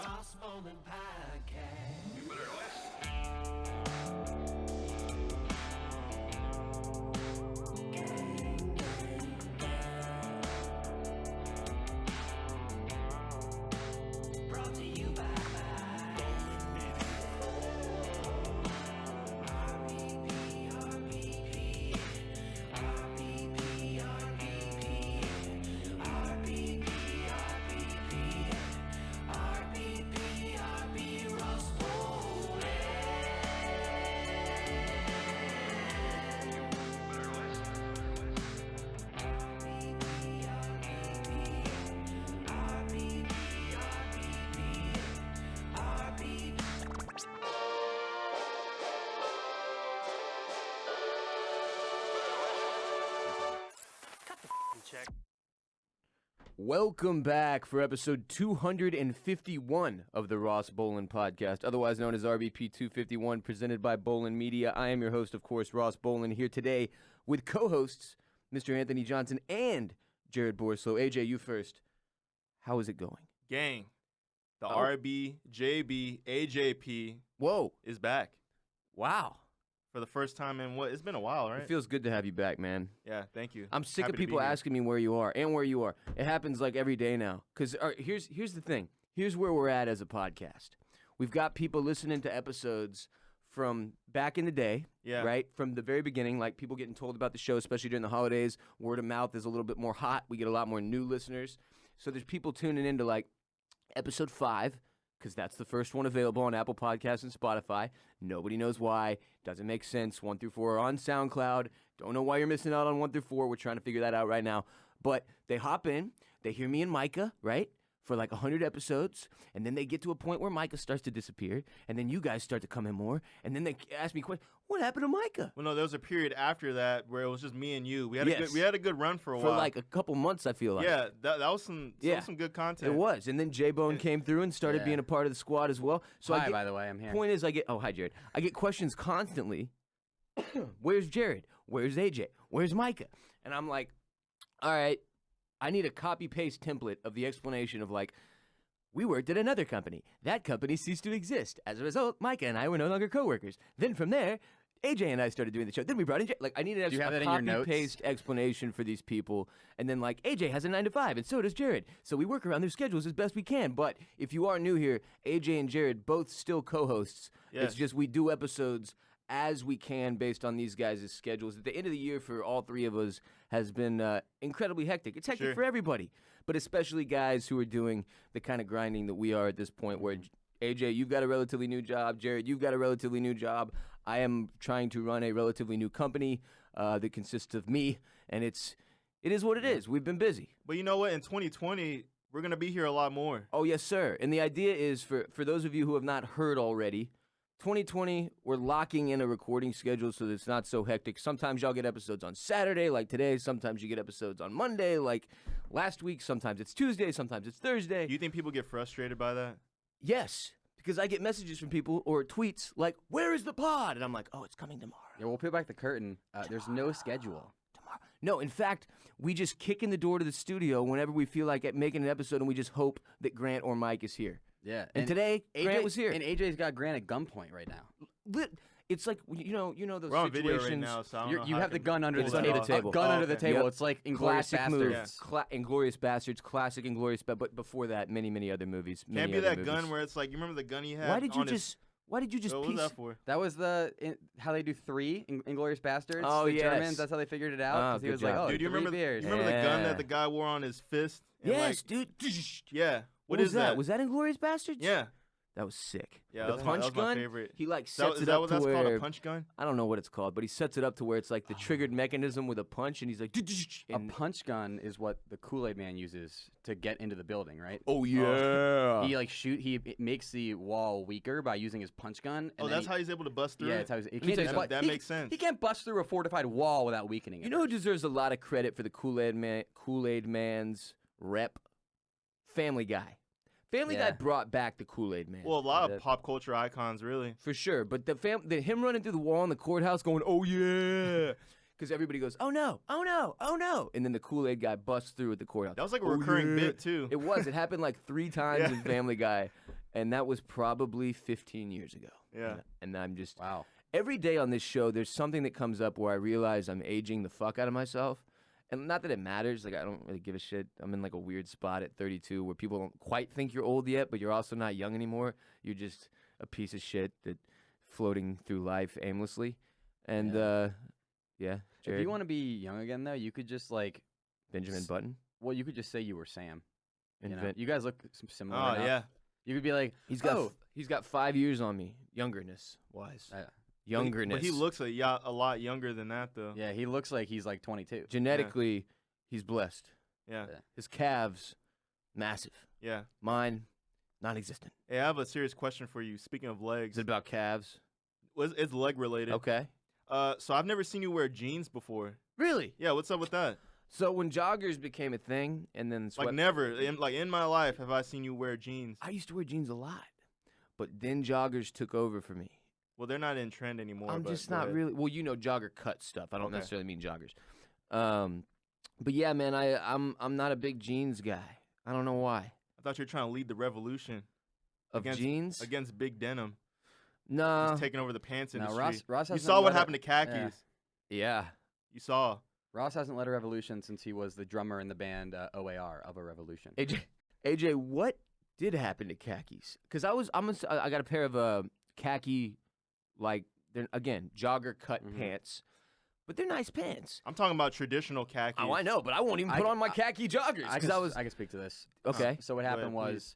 Ross Bolen Podcast. You better listen. Brought to you by Bolen Media. Ross Bolen. Welcome back for episode 251 of the Ross Bolen Podcast, otherwise known as RBP 251, presented by Bolen Media. I am your host, of course, Ross Bolen, here today with co-hosts Mr. Anthony Johnson and Jared Borislow. AJ, you first. How is it going? Gang, the RB, JB, AJP Whoa. is back Wow. for the first time in it's been a while, right? It feels good to have you back, man. Yeah, thank you. I'm sick Happy of to be people here. asking me where you are and where you are. It happens like every day now. Because here's the thing. Here's where we're at as a podcast. We've got people listening to episodes from back in the day, Yeah. right? From the very beginning, like people getting told about the show, especially during the holidays. Word of mouth is a little bit more hot. We get a lot more new listeners. So there's people tuning into like episode 5, because that's the first one available on Apple Podcasts and Spotify. Nobody knows why. Doesn't make sense. 1 through 4 are on SoundCloud. Don't know why you're missing out on 1 through 4. We're trying to figure that out right now. But they hop in. They hear me and Micah, right, for like 100 episodes. And then they get to a point where Micah starts to disappear. And then you guys start to come in more. And then they ask me, what happened to Micah? Well, no, there was a period after that where it was just me and you. We had Yes. a good run for a For while. like a couple months, I feel like. Yeah, that was some good content. It was. And then J-Bone came through and started Yeah. being a part of the squad as well. So Hi, by the way, I'm here. Point is, hi, Jared. I get questions constantly. Where's Jared? Where's AJ? Where's Micah? And I'm like, all right, I need a copy-paste template of the explanation of like, we worked at another company. That company ceased to exist. As a result, Micah and I were no longer coworkers. Then from there, AJ and I started doing the show. Then we brought in like I needed Do you have a that in your notes? copy-paste explanation for these people. And then like AJ has a 9 to 5, and so does Jared. So we work around their schedules as best we can. But if you are new here, AJ and Jared both still co-hosts. Yes. It's just we do episodes as we can based on these guys' schedules. At the end of the year for all three of us has been incredibly hectic. It's hectic Sure. for everybody, but especially guys who are doing the kind of grinding that we are at this point where AJ, you've got a relatively new job. Jared, you've got a relatively new job. I am trying to run a relatively new company that consists of me, and it is what it is. We've been busy. But you know what? In 2020, we're going to be here a lot more. Oh, yes, sir. And the idea is, for those of you who have not heard already, 2020, we're locking in a recording schedule so that it's not so hectic. Sometimes y'all get episodes on Saturday, like today. Sometimes you get episodes on Monday, like last week. Sometimes it's Tuesday. Sometimes it's Thursday. Do you think people get frustrated by that? Yes, because I get messages from people or tweets like, where is the pod? And I'm like, oh, it's coming tomorrow. Yeah, we'll peel back the curtain. There's no schedule. Tomorrow. No, in fact, we just kick in the door to the studio whenever we feel like making an episode, and we just hope that Grant or Mike is here. Yeah. And today, Grant was here. And AJ's got Grant at gunpoint right now. It's like, you know those We're on video situations. right now, so I don't know You how I have the can gun under pull the that table. off. table. Gun under the okay. table. Yep. It's like Inglourious Classic Bastards. move. Inglourious Bastards, classic Inglourious Bastards. But before that, many other movies. Can't many be other that movies. gun where it's like, you remember the gun he had? Why did you on his- just? Why did you just What was piece? that for? That was how they do 3 Inglourious Bastards. Oh, the yes. Germans. That's how they figured it out. Oh, 'cause he good was like, job. oh, Dude, you 3 remember beers. the gun Yeah. that the guy wore on his fist? And, Yes, like, dude. Yeah. What is was that? Was that Inglourious Bastards? Yeah. That was sick. Yeah, the that was punch my gun. favorite. He like Is sets that it up what to that's called, where a punch gun? I don't know what it's called, but he sets it up to where it's like the triggered mechanism with a punch, and he's like, A punch gun is what the Kool-Aid Man uses to get into the building, right? oh yeah. He it makes the wall weaker by using his punch gun. And Oh, then that's how he's able to bust through Yeah, it? that's how he's. He me can't tell you just something. That makes sense. He can't bust through a fortified wall without weakening it. You know who deserves a lot of credit for the Kool-Aid Man's rep? Family Guy. Family Guy Yeah. brought back the Kool-Aid Man. Well, a lot Did. of pop culture icons, really. For sure, but him running through the wall in the courthouse going, oh yeah, because everybody goes, oh no, oh no, oh no, and then the Kool-Aid guy busts through at the courthouse. That was like a "Oh, recurring yeah." bit too. It was. It happened like 3 times Yeah. in Family Guy, and that was probably 15 years ago. Yeah. And I'm just Wow. every day on this show, there's something that comes up where I realize I'm aging the fuck out of myself. And not that it matters. Like, I don't really give a shit. I'm in like a weird spot at 32 where people don't quite think you're old yet, but you're also not young anymore. You're just a piece of shit that floating through life aimlessly. And, yeah. If Jared, you want to be young again, though, you could just like, Benjamin Button. well, you could just say you were Sam. You know? Invent. You guys look similar. Oh enough. yeah. You could be like, He's got oh, he's got 5 years on me, youngerness wise. Youngerness. But he looks like a lot younger than that though. yeah, he looks like he's like 22. Genetically, he's blessed. Yeah. His calves, massive. Yeah. Mine, non-existent. Hey, I have a serious question for you. Speaking of legs, Is it about calves? it's leg related. Okay. So I've never seen you wear jeans before. Really? Yeah. What's up with that? So when joggers became a thing, and then Like never. In my life have I seen you wear jeans. I used to wear jeans a lot, but then joggers took over for me. Well, they're not in trend anymore. I'm but just go not ahead. really. Well, you know, jogger cut stuff. I don't Okay. necessarily mean joggers. But yeah, man, I'm not a big jeans guy. I don't know why. I thought you were trying to lead the revolution Of Against- jeans? against big denim. Nah. He's taking over the pants Now, industry. Ross You hasn't saw what let happened to khakis. Yeah. You saw. Ross hasn't led a revolution since he was the drummer in the band OAR of a Revolution. AJ, what did happen to khakis? Because I got a pair of khaki, like they're again jogger cut Mhm. pants, but they're nice pants. I'm talking about traditional khakis. Oh, I know, but I won't even I put c- on my khaki joggers I because can speak to this. okay. So what Go happened ahead, please. was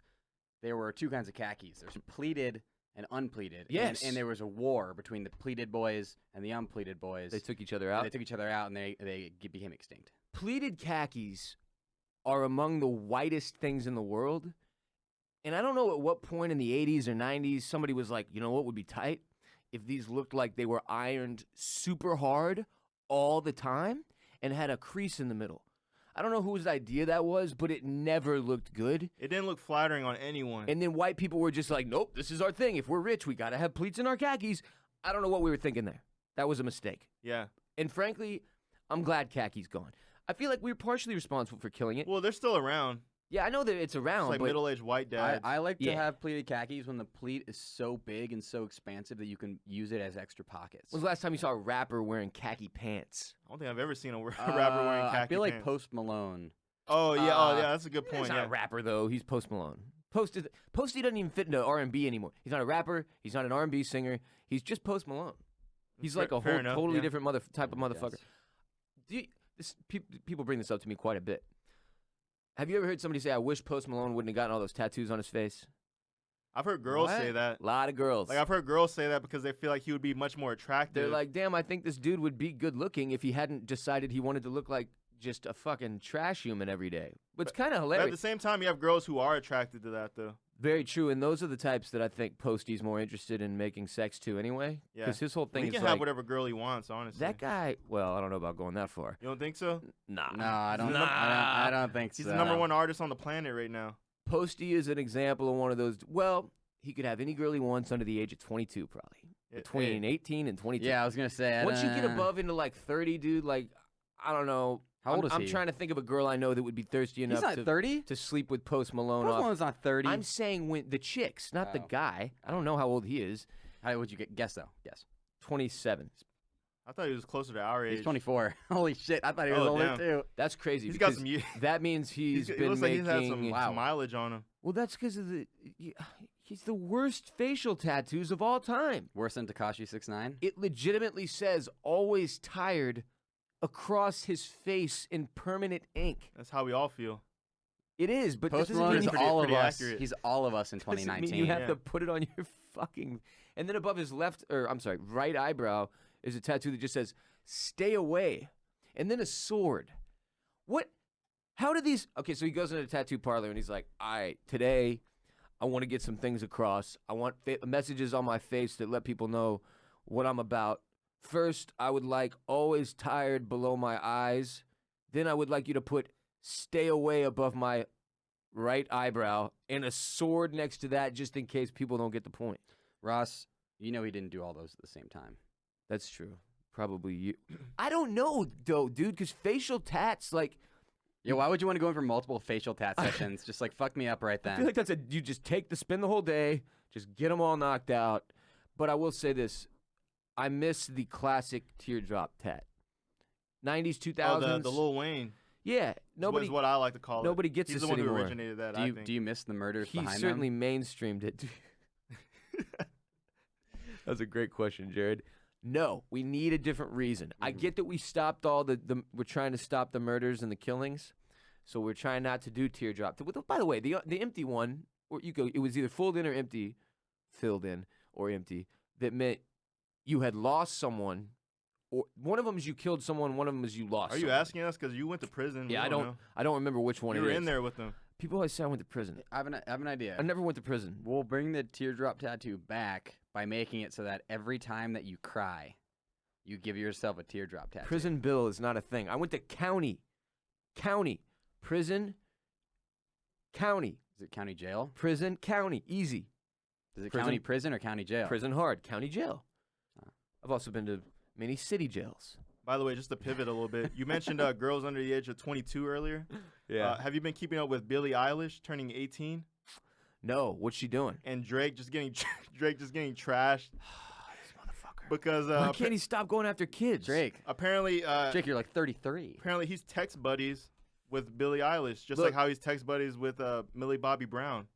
there were 2 kinds of khakis. There's pleated and unpleated. Yes. And there was a war between the pleated boys and the unpleated boys. They took each other And out. they took each other out, and they became extinct. Pleated khakis are among the whitest things in the world. And I don't know at what point in the 80s or 90s somebody was like, you know what would be tight? If these looked like they were ironed super hard all the time and had a crease in the middle. I don't know whose idea that was, but it never looked good. It didn't look flattering on anyone. And then white people were just like, nope, this is our thing. If we're rich, we got to have pleats in our khakis. I don't know what we were thinking there. That was a mistake. Yeah. And frankly, I'm glad khakis gone. I feel like we were partially responsible for killing it. Well, they're still around. Yeah, I know that it's It's around, like but middle-aged white dads. I like to Yeah. have pleated khakis when the pleat is so big and so expansive that you can use it as extra pockets. when's the last time you saw a rapper wearing khaki pants? I don't think I've ever seen a rapper wearing khaki I feel like pants. Post Malone. Oh yeah, that's a good He's point. not Yeah. a rapper though. He's Post Malone. Posty doesn't even fit into R&B anymore. He's not a rapper. He's not an R&B singer. He's just Post Malone. He's like a Fair whole enough, totally yeah. different type of I motherfucker. guess. People bring this up to me quite a bit. Have you ever heard somebody say, "I wish Post Malone wouldn't have gotten all those tattoos on his face"? I've heard girls What? say that. A lot of girls. Like I've heard girls say that because they feel like he would be much more attractive. They're like, "Damn, I think this dude would be good looking if he hadn't decided he wanted to look like just a fucking trash human every day." But it's kind of But hilarious. at the same time, you have girls who are attracted to that though. Very true, and those are the types that I think Posty's more interested in making sex to anyway. Yeah. Because his whole thing He is can like have whatever girl he wants, honestly. that guy. Well, I don't know about going that far. You don't think so? Nah, No, I don't. Nah. I don't think He's so. the number 1 artist on the planet right now. Posty is an example of one of those. Well, he could have any girl he wants under the age of 22, probably Yeah, between hey, 18 and 22. Yeah, I was gonna say. Once you get above into like 30, dude, like I don't know. How old is I'm he? trying to think of a girl I know that would be thirsty He's enough not 30. to sleep with Post Malone. Post off. Malone's not 30. I'm saying when the chicks, not the Oh. guy. I don't know how old he is. How would you guess though? Guess. 27. I thought he was closer to our age. He's 24. Holy shit! I thought he was Oh, older damn. too. That's crazy. He's got because some years. That means he's He been looks like making. he's had some Wow. mileage on him. Well, that's because of he's the worst facial tattoos of all time. Worse than Tekashi 6ix9ine. It legitimately says "always tired" across his face in permanent ink. That's how we all feel. It is, but Post that doesn't Malone mean is you, pretty- all of pretty us. accurate. He's all of us in doesn't 2019. mean you have Yeah. to put it on your fucking. And then above his right eyebrow is a tattoo that just says "stay away," and then a sword. What? How do these? Okay, so he goes into a tattoo parlor and he's like, "All right, today I want to get some things across. I want messages on my face that let people know what I'm about. First, I would like always tired below my eyes. Then I would like you to put stay away above my right eyebrow and a sword next to that just in case people don't get the point." Ross, you know he didn't do all those at the same time. That's true. Probably you. I don't know though, dude, because facial tats, like, Yeah, why would you want to go in for multiple facial tat sessions? Just like fuck me up right I feel then. like that's you just spend the whole day, just get them all knocked out. But I will say this, I miss the classic teardrop tat. 90s, 2000s. The Lil Wayne. Yeah, nobody Is what I like to call it. nobody gets He's this the one anymore. who originated that. Do you miss the murders He behind certainly them? mainstreamed it. That's a great question, Jared. No, we need a different reason. I get that we stopped all we're trying to stop the murders and the killings, so we're trying not to do teardrop. By the way, the empty one, or it was either filled in or empty. That meant you had lost someone, or one of them is you killed someone, one of them is you lost. Are you someone. asking us because you went to prison? Yeah, We know. I don't remember which one You it were is. in there with them. People always say I went to prison. I have an idea. I never went to prison. We'll bring the teardrop tattoo back by making it so that every time that you cry, you give yourself a teardrop tattoo. Prison bill is not a thing. I went to county, prison, county, Is it county jail? prison, county, easy. Is it Prison. county prison or county jail? Prison hard, county jail. Oh. I've also been to many city jails. By the way, just to pivot a little bit, you mentioned girls under the age of 22 earlier. Have you been keeping up with Billie Eilish turning 18 No, what's she doing? and Drake just getting trashed This motherfucker. because Why can't he stop going after kids? Drake. apparently Drake, you're like 33. apparently he's text buddies with Billie Eilish, just Look. like how he's text buddies with Millie Bobby Brown.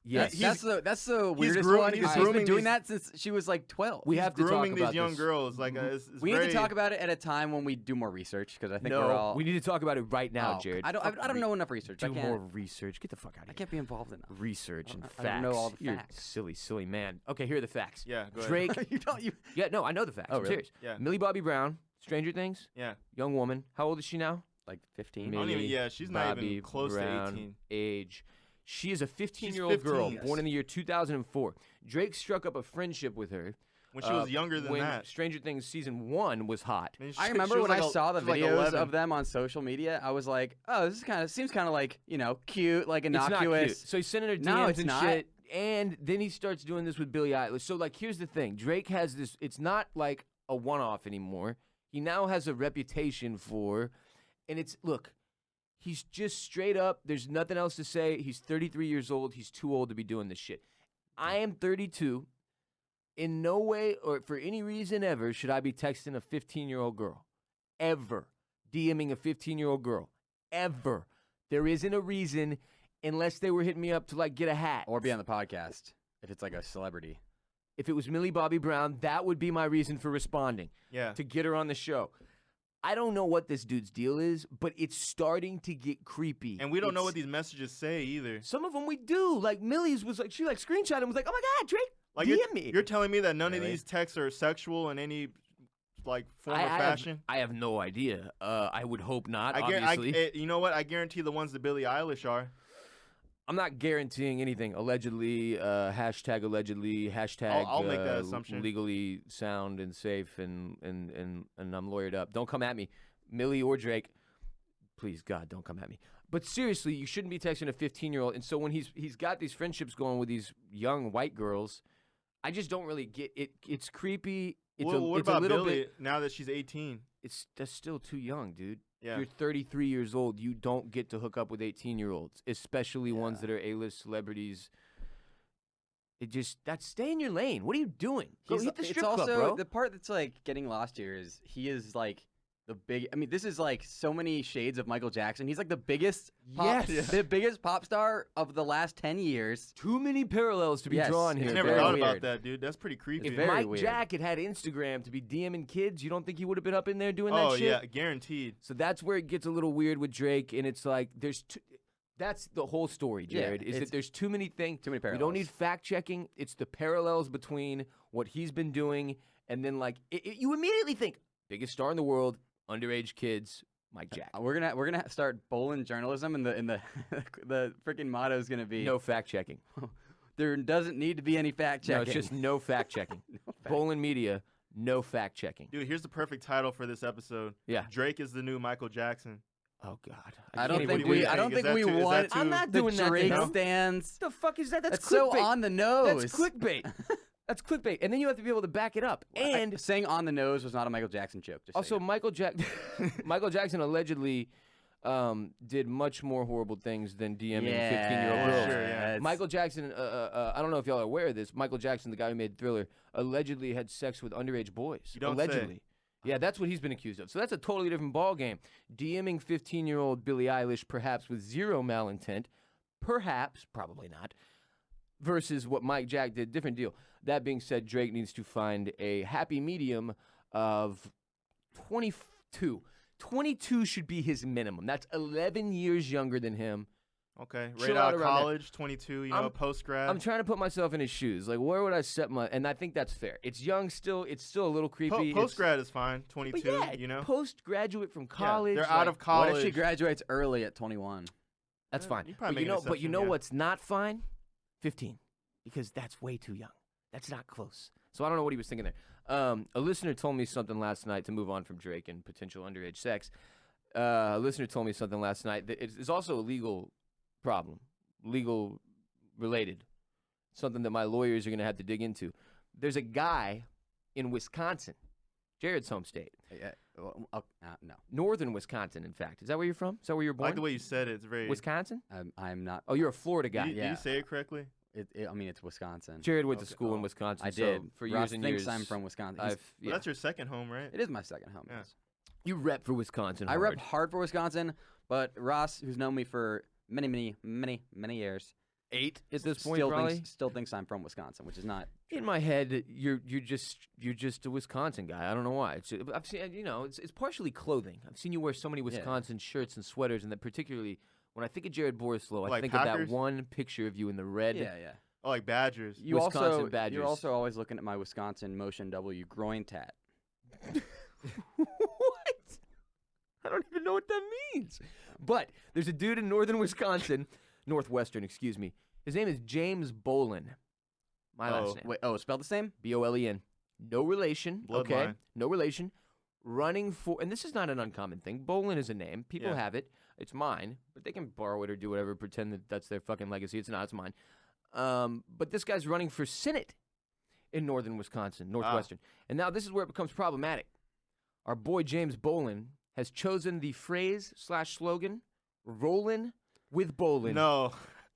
Yes. That's the weirdest groom- one. he's 'Cause She's been grooming doing these- that since she was like 12. We have to talk grooming about these young this. girls. Like it's We need to very- talk about it at a time when we do more research because I think No, we're all. we need to talk about it right now, Oh, Jared. I don't know enough research. Do I can't. more research. Get the fuck out of I here. can't be involved enough. Research and I facts. don't know all the You're facts. silly man. Okay, here are the facts. Yeah, go ahead. Drake. you don't. You. Yeah, no, I know the facts. Oh, I'm really? serious. Yeah. Millie Bobby Brown, Stranger Things, Yeah. young woman. How old is she now? Like 15. I don't even- Millie yeah, she's not even Bobby close to Brown 18. Age. She is a 15-year-old girl 15. born in the year 2004. Drake struck up a friendship with her When she was younger than when that. Stranger Things season 1 was hot. I mean, I she remember was when like I saw the she was like videos 11. of them on social media. I was like, "Oh, seems kind of like cute, like It's not innocuous." cute. So he's sending her DMs No, it's and not. shit. And then he starts doing this with Billie Eilish. So, like, here's the thing. Drake has this. It's not like a one-off anymore. He now has a reputation for, and it's, look, he's just straight up. There's nothing else to say. He's 33 years old. He's too old to be doing this shit. I am 32. In no way or for any reason ever should I be texting a 15-year-old girl. Ever. DMing a 15-year-old girl. Ever. There isn't a reason unless they were hitting me up to, like, get a hat. Or be on the podcast if it's like a celebrity. If it was Millie Bobby Brown, that would be my reason for responding, Yeah. to get her on the show. I don't know what this dude's deal is, but it's starting to get creepy. And we don't know It's- what these messages say either. Some of them we do. Like, Millie's was like, she like screenshot and was like, oh my God, Drake, Like DM me. You're telling me that none of Really? these texts are sexual in any like form or I fashion? have no idea. I would hope not, I obviously. you know what? I guarantee the ones that Billie Eilish are. I'm not guaranteeing anything. Allegedly, hashtag allegedly, hashtag I'll make that assumption. legally sound and safe, and I'm lawyered up. Don't come at me, Millie or Drake. Please, God, don't come at me. But seriously, you shouldn't be texting a 15-year-old. And so when he's got these friendships going with these young white girls, I just don't really get it. It's creepy. It's What it's a about little Billie bit. now that she's 18? That's still too young, dude. Yeah. You're 33 years old. You don't get to hook up with 18-year-olds, especially ones that are A-list celebrities. Stay in your lane. What are you doing? Go hit the It's strip also club, bro. the part that's like getting lost here is he is like the big. I mean, this is like so many shades of Michael Jackson. He's like the biggest, Yes. the biggest pop star of the last 10 years. Too many parallels to be Yes, drawn it's here. I never very thought Barry. about weird. that, dude. That's pretty creepy. If very Mike weird. Jack had Instagram to be DMing kids, you don't think he would have been up in there doing Oh that shit? yeah, guaranteed. So that's where it gets a little weird with Drake, and it's like that's the whole story, Yeah, Jared. Is that it's- there's too many things. Too many We don't need parallels. fact checking. It's the parallels between what he's been doing, and then like you immediately think biggest star in the world, underage kids, Mike Jack. We're gonna start Bolen journalism, and the the freaking motto is gonna be No fact checking. there doesn't need to be any fact checking. No, it's just no fact checking. Bolen Media, no fact checking. Dude, here's the perfect title for this episode. Yeah. Drake is the new Michael Jackson. Oh God. I don't can't think even we. do I that. don't Is think that we too- is that want too- I'm not the doing that to Drake him. stands. What the fuck is that? That's so clickbait. on the nose. That's clickbait. That's clickbait, and then you have to be able to back it up. And saying on the nose was not a Michael Jackson joke. Just so also, you know. Michael Jackson allegedly did much more horrible things than DMing 15-year-old Yeah, girls. sure, yeah. Michael Jackson, I don't know if y'all are aware of this. Michael Jackson, the guy who made Thriller, allegedly had sex with underage boys. You don't allegedly. say. Yeah, that's what he's been accused of. So that's a totally different ballgame. DMing 15-year-old Billie Eilish, perhaps with zero malintent, perhaps, probably not, versus what Mike Jack did, different deal. That being said, Drake needs to find a happy medium of 22. 22 should be his minimum. That's 11 years younger than him. Okay, Chill right out out of around there. college, 22, post grad. I'm trying to put myself in his shoes. Like, where would I set my... And I think that's fair. It's young still. It's still a little creepy. Post grad is fine, 22, But yeah, postgraduate from college. they're out of college. What if she graduates early at 21? That's fine. You probably But you make an know, but you exception, know yeah. what's not fine? 15, because that's way too young. That's not close. So I don't know what he was thinking there. A listener told me something last night to move on from Drake and potential underage sex. A listener told me something last night that it's also a legal problem, legal related, something that my lawyers are going to have to dig into. There's a guy in Wisconsin, Jared's home state, Yeah. No, northern Wisconsin, in fact. Is that where you're from? Is that where you're I born? like the way you said it. It's very. Wisconsin? I'm not. Oh, you're a Florida guy. Did you yeah. say it correctly? I mean, it's Wisconsin. Jared went to Okay. school in Oh. Wisconsin. I so did. for Ross years and thinks years. I'm from Wisconsin. I've, Well, yeah. that's your second home, right? It is my second home. Yeah. Yes. You rep for Wisconsin. I hard. rep hard for Wisconsin, but Ross, who's known me for many years, 8 at this point, still probably. thinks I'm from Wisconsin, which is not. In my head, you're just a Wisconsin guy. I don't know why. I've seen it's partially clothing. I've seen you wear so many Wisconsin shirts and sweaters, and that particularly when I think of Jared Borislow, I Like think of that Packers? one picture of you in the red. Yeah. Oh, like Badgers. You Wisconsin Badgers. You're also always looking at my Wisconsin Motion W groin tat. What? I don't even know what that means. But there's a dude in northern Wisconsin, northwestern, excuse me. His name is James Bolen. My last name. Wait, spelled the same? Bolen. No relation. Okay. Bloodline. No relation. Running for, and this is not an uncommon thing. Bolen is a name. People Yeah. have it. It's mine, but they can borrow it or do whatever, pretend that that's their fucking legacy. It's not. It's mine. But this guy's running for Senate in northern Wisconsin, northwestern. And now this is where it becomes problematic. Our boy James Bolen has chosen the phrase/slogan "Rollin' with Bolen" No.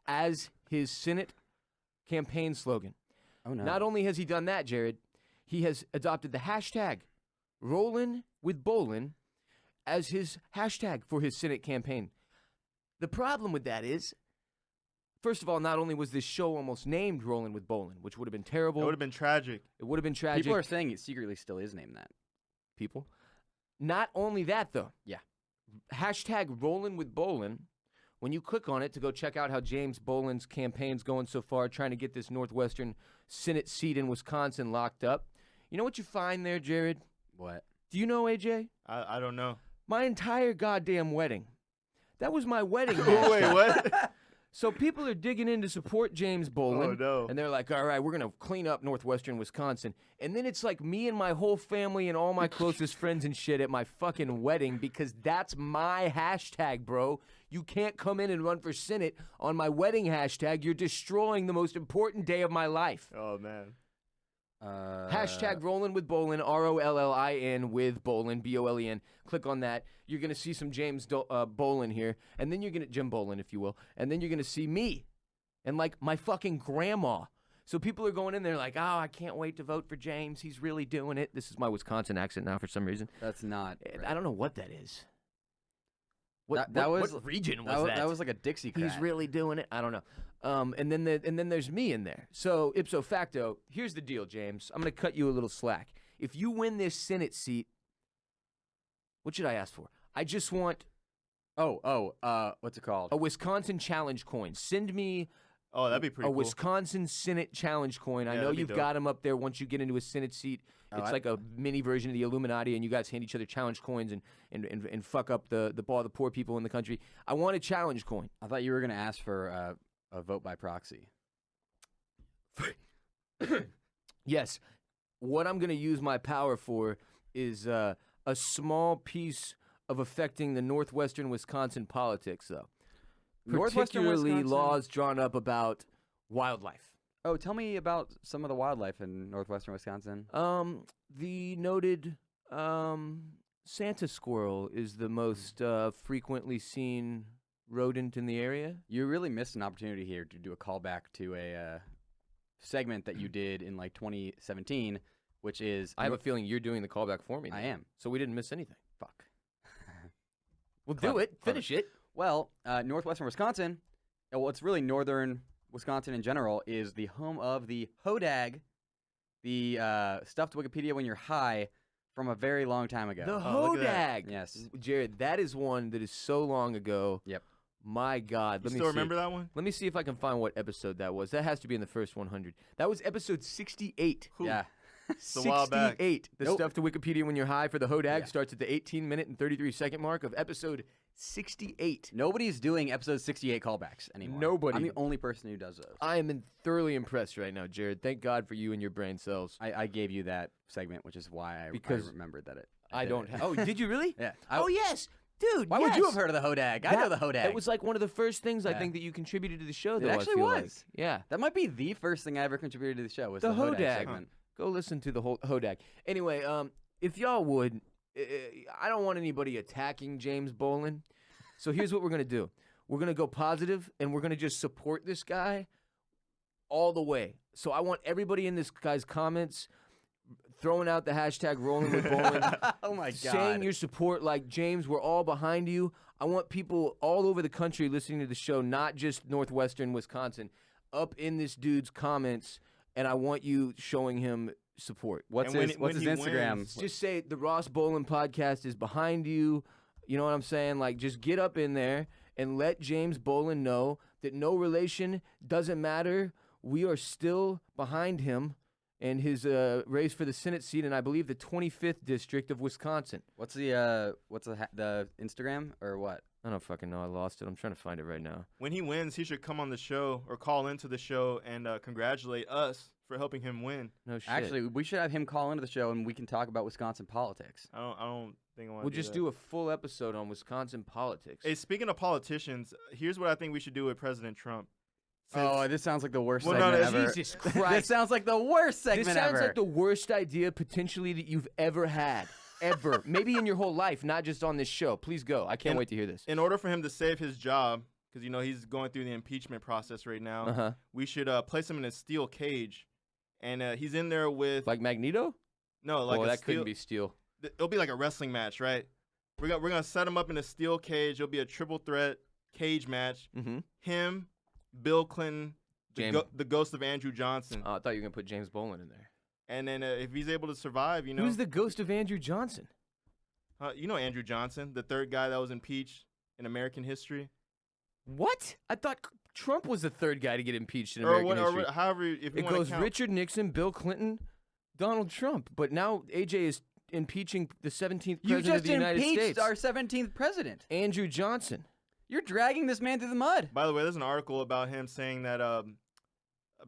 as his Senate campaign slogan. Oh no. Not only has he done that, Jared, he has adopted the hashtag Rollin' with Bolen as his hashtag for his Senate campaign. The problem with that is, first of all, not only was this show almost named Rollin' with Bolen, which would have been terrible. It would have been tragic. It would have been tragic. People are saying it secretly still is named that. People. Not only that, though. Yeah. Hashtag Rollin' with Bolen. When you click on it to go check out how James Bolen's campaign's going so far, trying to get this Northwestern Senate seat in Wisconsin locked up, you know what you find there, Jared? What? Do you know, AJ? I don't know. My entire goddamn wedding. That was my wedding. Oh, wait, hashtag. what? So people are digging in to support James Bolen. Oh, no. And they're like, all right, we're going to clean up Northwestern Wisconsin. And then it's like me and my whole family and all my closest friends and shit at my fucking wedding because that's my hashtag, bro. You can't come in and run for Senate on my wedding hashtag. You're destroying the most important day of my life. Oh, man. Hashtag Rollin' with Bolen, Rollin with Bolen, Bolen. Click on that. You're going to see some James Bolen here. And then you're going to, Jim Bolen, if you will. And then you're going to see me and like my fucking grandma. So people are going in there like, oh, I can't wait to vote for James. He's really doing it. This is my Wisconsin accent now for some reason. That's not. I don't know what that is. What region was that? That was like a Dixie cat. He's really doing it. I don't know. And then there's me in there. So ipso facto, here's the deal, James. I'm gonna cut you a little slack. If you win this Senate seat, what should I ask for? I just want what's it called? a Wisconsin challenge coin. Send me Oh, that'd be pretty a cool. Wisconsin Senate challenge coin. I Yeah, know that'd be you've dope. got them up there once you get into a Senate seat. Oh, It's I- like a mini version of the Illuminati, and you guys hand each other challenge coins and fuck up the poor people in the country. I want a challenge coin. I thought you were gonna ask for a vote by proxy. Yes. What I'm going to use my power for is a small piece of affecting the northwestern Wisconsin politics, though. Northwestern Particularly Wisconsin? laws drawn up about wildlife. Oh, tell me about some of the wildlife in northwestern Wisconsin. The noted Santa squirrel is the most frequently seen rodent in the area. You really missed an opportunity here to do a callback to a segment that you did in like 2017, which is I have a feeling you're doing the callback for me. I now, am. So we didn't miss anything. Fuck. Well, do Clever, it. Finish it. Well, northwestern Wisconsin, well, it's really northern Wisconsin in general, is the home of the hodag, the stuffed Wikipedia when you're high, from a very long time ago. The Oh, look at that. hodag. Yes. Jared, that is one that is so long ago. Yep. My God. You Let me still see. remember that one? Let me see if I can find what episode that was. That has to be in the first 100. That was episode 68. Yeah. It's a while back. 68. The Nope. stuff to Wikipedia when you're high for the hodag Yeah. starts at the 18-minute and 33-second mark of episode 68. Nobody's doing episode 68 callbacks anymore. Nobody. I'm the only person who does those. I am thoroughly impressed right now, Jared. Thank God for you and your brain cells. I gave you that segment, which is why I Because remembered that it. I did don't it. Oh, did you really? Yeah. Oh, yes. Dude, Why would you yes. have heard of the hodag? I know the hodag. It was like one of the first things I Yeah. think that you contributed to the show, It though. actually I feel was. Like. Yeah. That might be the first thing I ever contributed to the show was The the hodag hodag. segment. Go listen to the whole hodag. Anyway, if y'all would, I don't want anybody attacking James Bolen. So here's what we're going to do. We're going to go positive, and we're going to just support this guy all the way. So I want everybody in this guy's comments throwing out the hashtag Rollin with Bolen. Oh my god. Saying your support like, James, we're all behind you. I want people all over the country listening to the show, not just northwestern Wisconsin, up in this dude's comments, and I want you showing him support. What's And his when he Instagram? wins- Just say the Ross Bolen Podcast is behind you. You know what I'm saying? Like, just get up in there and let James Bolen know that no relation doesn't matter. We are still behind him and his race for the Senate seat in, I believe, the 25th district of Wisconsin. What's the the Instagram or what? I don't fucking know. I lost it. I'm trying to find it right now. When he wins, he should come on the show or call into the show and congratulate us for helping him win. No shit. Actually, we should have him call into the show and we can talk about Wisconsin politics. I don't think I want to we'll just do a full episode on Wisconsin politics. Hey, speaking of politicians, here's what I think we should do with President Trump. Oh, this sounds like the worst Well, no, segment no, ever. Jesus This Christ. sounds like the worst segment This sounds ever. like the worst idea potentially that you've ever had. Ever. Maybe in your whole life, not just on this show. Please go. I can't And- wait to hear this. In order for him to save his job, because he's going through the impeachment process right now, Uh-huh. we should place him in a steel cage, and he's in there with Like Magneto? no, like Well, a that steel. couldn't be steel. It'll be like a wrestling match, right? We're gonna set him up in a steel cage. It'll be a triple threat cage match. Mm-hmm. Him, Bill Clinton, the ghost of Andrew Johnson, I thought you were going to put James Bolen in there. and then if he's able to survive, Who's the ghost of Andrew Johnson? you know Andrew Johnson, the third guy that was impeached in American history, What? I thought Trump was the third guy to get impeached in or American what, history. or however if you It want to goes count. Richard Nixon, Bill Clinton, Donald Trump. But now AJ is impeaching the 17th You president just of the United impeached States. our 17th president. Andrew Johnson. You're dragging this man through the mud. By the way, there's an article about him saying that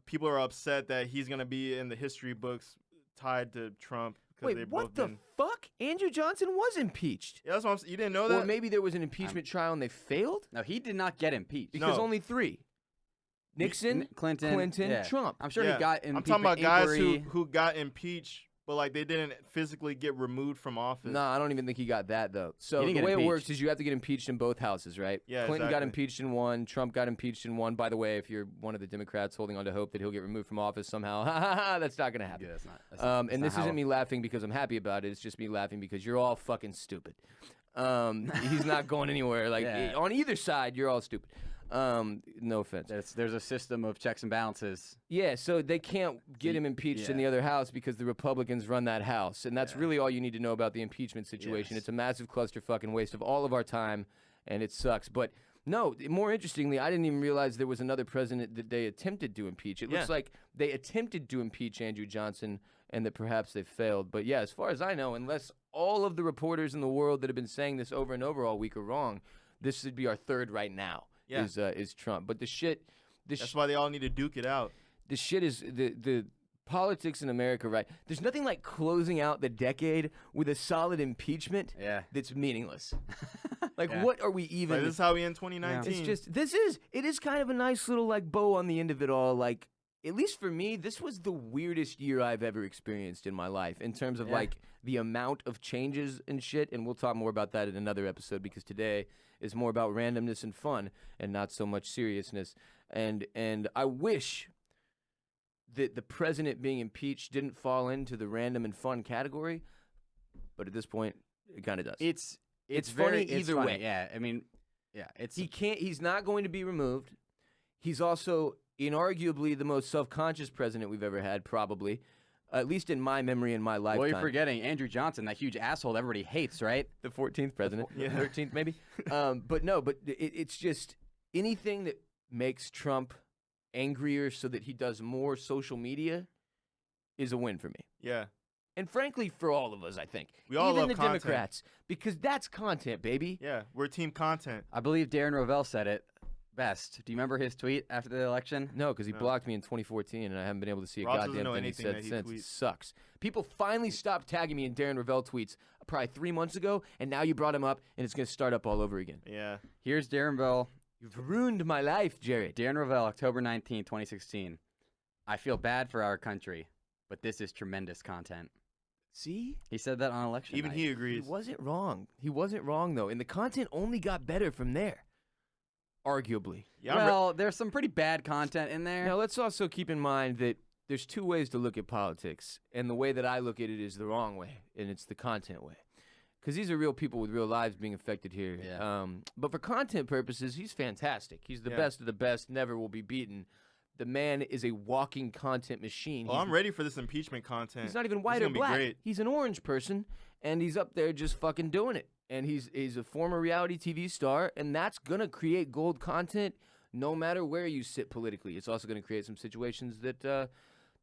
people are upset that he's gonna be in the history books tied to Trump because Wait, they've what both the been. fuck? Andrew Johnson was impeached. Yeah, that's what I'm saying. You didn't know Or that? maybe there was an impeachment trial and they failed? No, he did not get impeached. Because No. only three. Nixon, Clinton, yeah. Trump. I'm sure Yeah. he got I'm impeachment talking about guys inquiry. who got impeached, but like they didn't physically get removed from office. No, I don't even think he got that, though. So He the didn't way get it works impeached. is you have to get impeached in both houses, right? Yeah, Clinton got exactly. impeached in one. Trump got impeached in one. By the way, if you're one of the Democrats holding on to hope that he'll get removed from office somehow, that's not going to happen. Yeah, that's not. That's not And this how- isn't me laughing because I'm happy about it. It's just me laughing because you're all fucking stupid. He's not going anywhere. Like Yeah. on either side, you're all stupid. No offense. There's a system of checks and balances. Yeah, so they can't get him impeached in the other house because the Republicans run that house. And that's really all you need to know about the impeachment situation. Yes. It's a massive clusterfuck and waste of all of our time, and it sucks. But no, more interestingly, I didn't even realize there was another president that they attempted to impeach. It looks Yeah. like they attempted to impeach Andrew Johnson and that perhaps they failed. But yeah, as far as I know, unless all of the reporters in the world that have been saying this over and over all week are wrong, this should be our third right now. Yeah. Is Trump. But the shit That's why they all need to duke it out. the shit is the politics in America, right? There's nothing like closing out the decade with a solid impeachment Yeah. that's meaningless. Like, Yeah. what are we even? Like, this is how we end 2019. it's just it is kind of a nice little like bow on the end of it all. Like, at least for me, this was the weirdest year I've ever experienced in my life in terms of like the amount of changes and shit. And we'll talk more about that in another episode because today is more about randomness and fun and not so much seriousness. And I wish that the president being impeached didn't fall into the random and fun category, but at this point, it kind of does. It's funny it's either funny. way. Yeah, I mean, yeah, He's not going to be removed. He's also inarguably the most self-conscious president we've ever had, probably, at least in my memory in my lifetime. Well, you're forgetting Andrew Johnson, that huge asshole that everybody hates, right? The 14th president, Yeah. 13th maybe. But it's just anything that makes Trump angrier so that he does more social media is a win for me. Yeah. And frankly, for all of us, I think. We all even love the content. Democrats, because that's content, baby. Yeah. We're team content. I believe Darren Rovell said it best. Do you remember his tweet after the election? No, because he No. blocked me in 2014, and I haven't been able to see a Ross doesn't goddamn know thing he anything said that he since. It tweets. sucks. People finally stopped tagging me in Darren Rovell tweets probably 3 months ago, and now you brought him up, and it's going to start up all over again. Yeah. Here's Darren Rovell. You've ruined my life, Jared. Darren Rovell, October 19, 2016. I feel bad for our country, but this is tremendous content. See? He said that on election Even night. he He agrees. wasn't wrong. He wasn't wrong, though. And the content only got better from there, arguably. Yeah. Well, there's some pretty bad content in there. Now, let's also keep in mind that there's two ways to look at politics, and the way that I look at it is the wrong way, and it's the content way. Because these are real people with real lives being affected here. Yeah. But for content purposes, he's fantastic. He's the Yeah. best of the best, never will be beaten. The man is a walking content machine. Well, I'm ready for this impeachment content. He's not even This is white or gonna be black. great. He's an orange person, and he's up there just fucking doing it. And he's a former reality TV star, and that's gonna create gold content no matter where you sit politically. It's also gonna create some situations that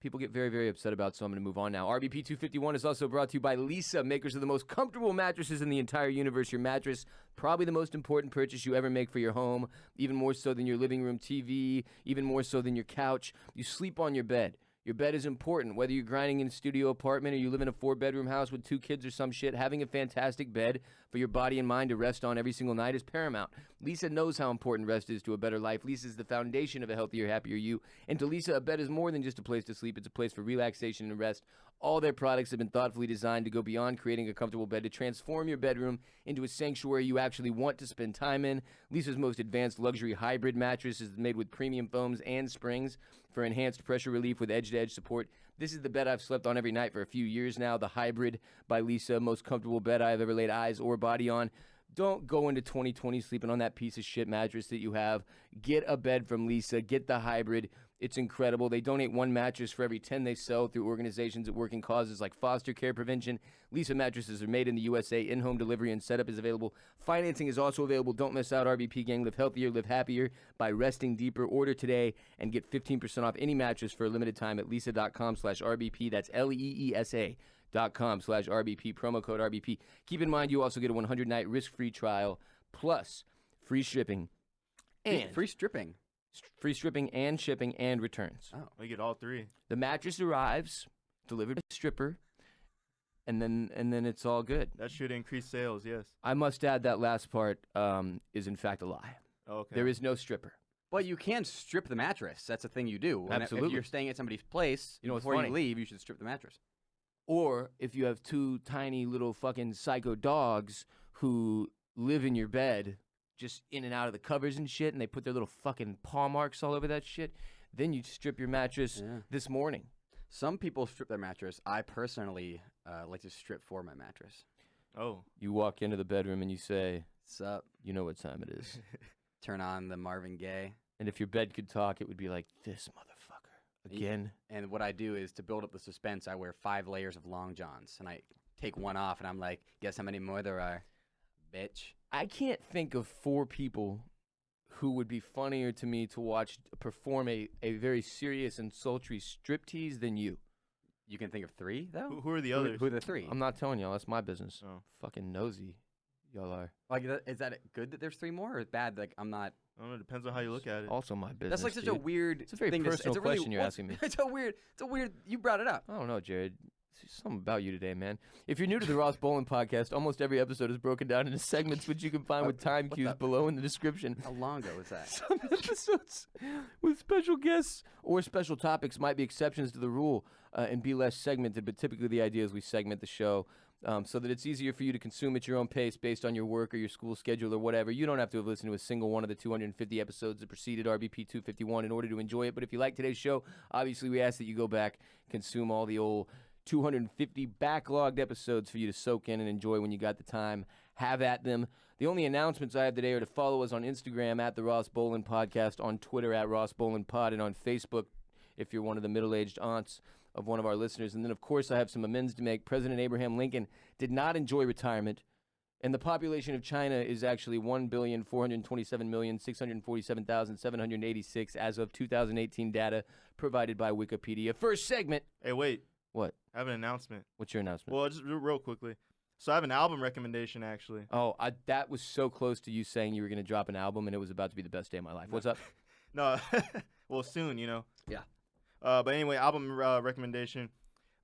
people get very, very upset about, so I'm gonna move on now. RBP 251 is also brought to you by Leesa, makers of the most comfortable mattresses in the entire universe. Your mattress, probably the most important purchase you ever make for your home, even more so than your living room TV, even more so than your couch. You sleep on your bed. Your bed is important. Whether you're grinding in a studio apartment or you live in a 4-bedroom house with 2 kids or some shit, having a fantastic bed for your body and mind to rest on every single night is paramount. Leesa knows how important rest is to a better life. Leesa is the foundation of a healthier, happier you. And to Leesa, a bed is more than just a place to sleep. It's a place for relaxation and rest. All their products have been thoughtfully designed to go beyond creating a comfortable bed to transform your bedroom into a sanctuary you actually want to spend time in. Leesa's most advanced luxury hybrid mattress is made with premium foams and springs for enhanced pressure relief with edge-to-edge support. This is the bed I've slept on every night for a few years now, the Hybrid by Leesa, most comfortable bed I've ever laid eyes or body on. Don't go into 2020 sleeping on that piece of shit mattress that you have. Get a bed from Leesa. Get the Hybrid. It's incredible. They donate 1 mattress for every 10 they sell through organizations that work in causes like foster care prevention. Leesa mattresses are made in the USA. In-home delivery and setup is available. Financing is also available. Don't miss out, RBP gang. Live healthier, live happier by resting deeper. Order today and get 15% off any mattress for a limited time at leesa.com/RBP. That's LEESA.com/RBP. Promo code RBP. Keep in mind, you also get a 100-night risk-free trial plus free shipping and Free stripping. free shipping and shipping and returns. Oh. We get all 3. The mattress arrives, delivered by a stripper, and then it's all good. That should increase sales. Yes. I must add that last part is in fact a lie. Oh, okay. There is no stripper. But you can strip the mattress. That's a thing you do. And Absolutely. If you're staying at somebody's place, You know what's before funny? you leave, you should strip the mattress. Or if you have 2 tiny little fucking psycho dogs who live in your bed, just in and out of the covers and shit, and they put their little fucking paw marks all over that shit, then you strip your mattress Yeah. this morning. Some people strip their mattress. I personally like to strip for my mattress. Oh. You walk into the bedroom and you say, Sup? you know what time it is. Turn on the Marvin Gaye. And if your bed could talk, it would be like, this motherfucker. Again? And what I do is, to build up the suspense, I wear 5 layers of long johns. And I take one off, and I'm like, guess how many more there are, bitch? I can't think of 4 people who would be funnier to me to watch perform a very serious and sultry striptease than you. You can think of 3, though? Who are the others? Who are the 3? I'm not telling y'all. That's my business. Oh. Fucking nosy. Y'all are. Like, is that good that there's 3 more, or bad? Like, I'm not. I don't know. It depends on how you look at it. Also my business. That's like such a dude. weird. It's a very thing personal it's a really, question you're asking me. It's a weird. You brought it up. I don't know, Jared. Something about you today, man. If you're new to the Ross Bolen Podcast, almost every episode is broken down into segments, which you can find with time cues below in the description. How long ago was that? Some episodes with special guests or special topics might be exceptions to the rule and be less segmented, but typically the idea is we segment the show so that it's easier for you to consume at your own pace based on your work or your school schedule or whatever. You don't have to have listened to a single one of the 250 episodes that preceded RBP 251 in order to enjoy it, but if you like today's show, obviously we ask that you go back, consume all the old 250 backlogged episodes for you to soak in and enjoy when you got the time. Have at them. The only announcements I have today are to follow us on Instagram at the Ross Bolen Podcast, on Twitter at Ross Bolen Pod, and on Facebook if you're one of the middle-aged aunts of one of our listeners. And then, of course, I have some amends to make. President Abraham Lincoln did not enjoy retirement, and the population of China is actually 1,427,647,786 as of 2018 data provided by Wikipedia. First segment. Hey, wait. What? I have an announcement. What's your announcement? Well, just real quickly. So I have an album recommendation, actually. Oh, that was so close to you saying you were going to drop an album, and it was about to be the best day of my life. What's up? No, well, soon, Yeah. But anyway, album recommendation.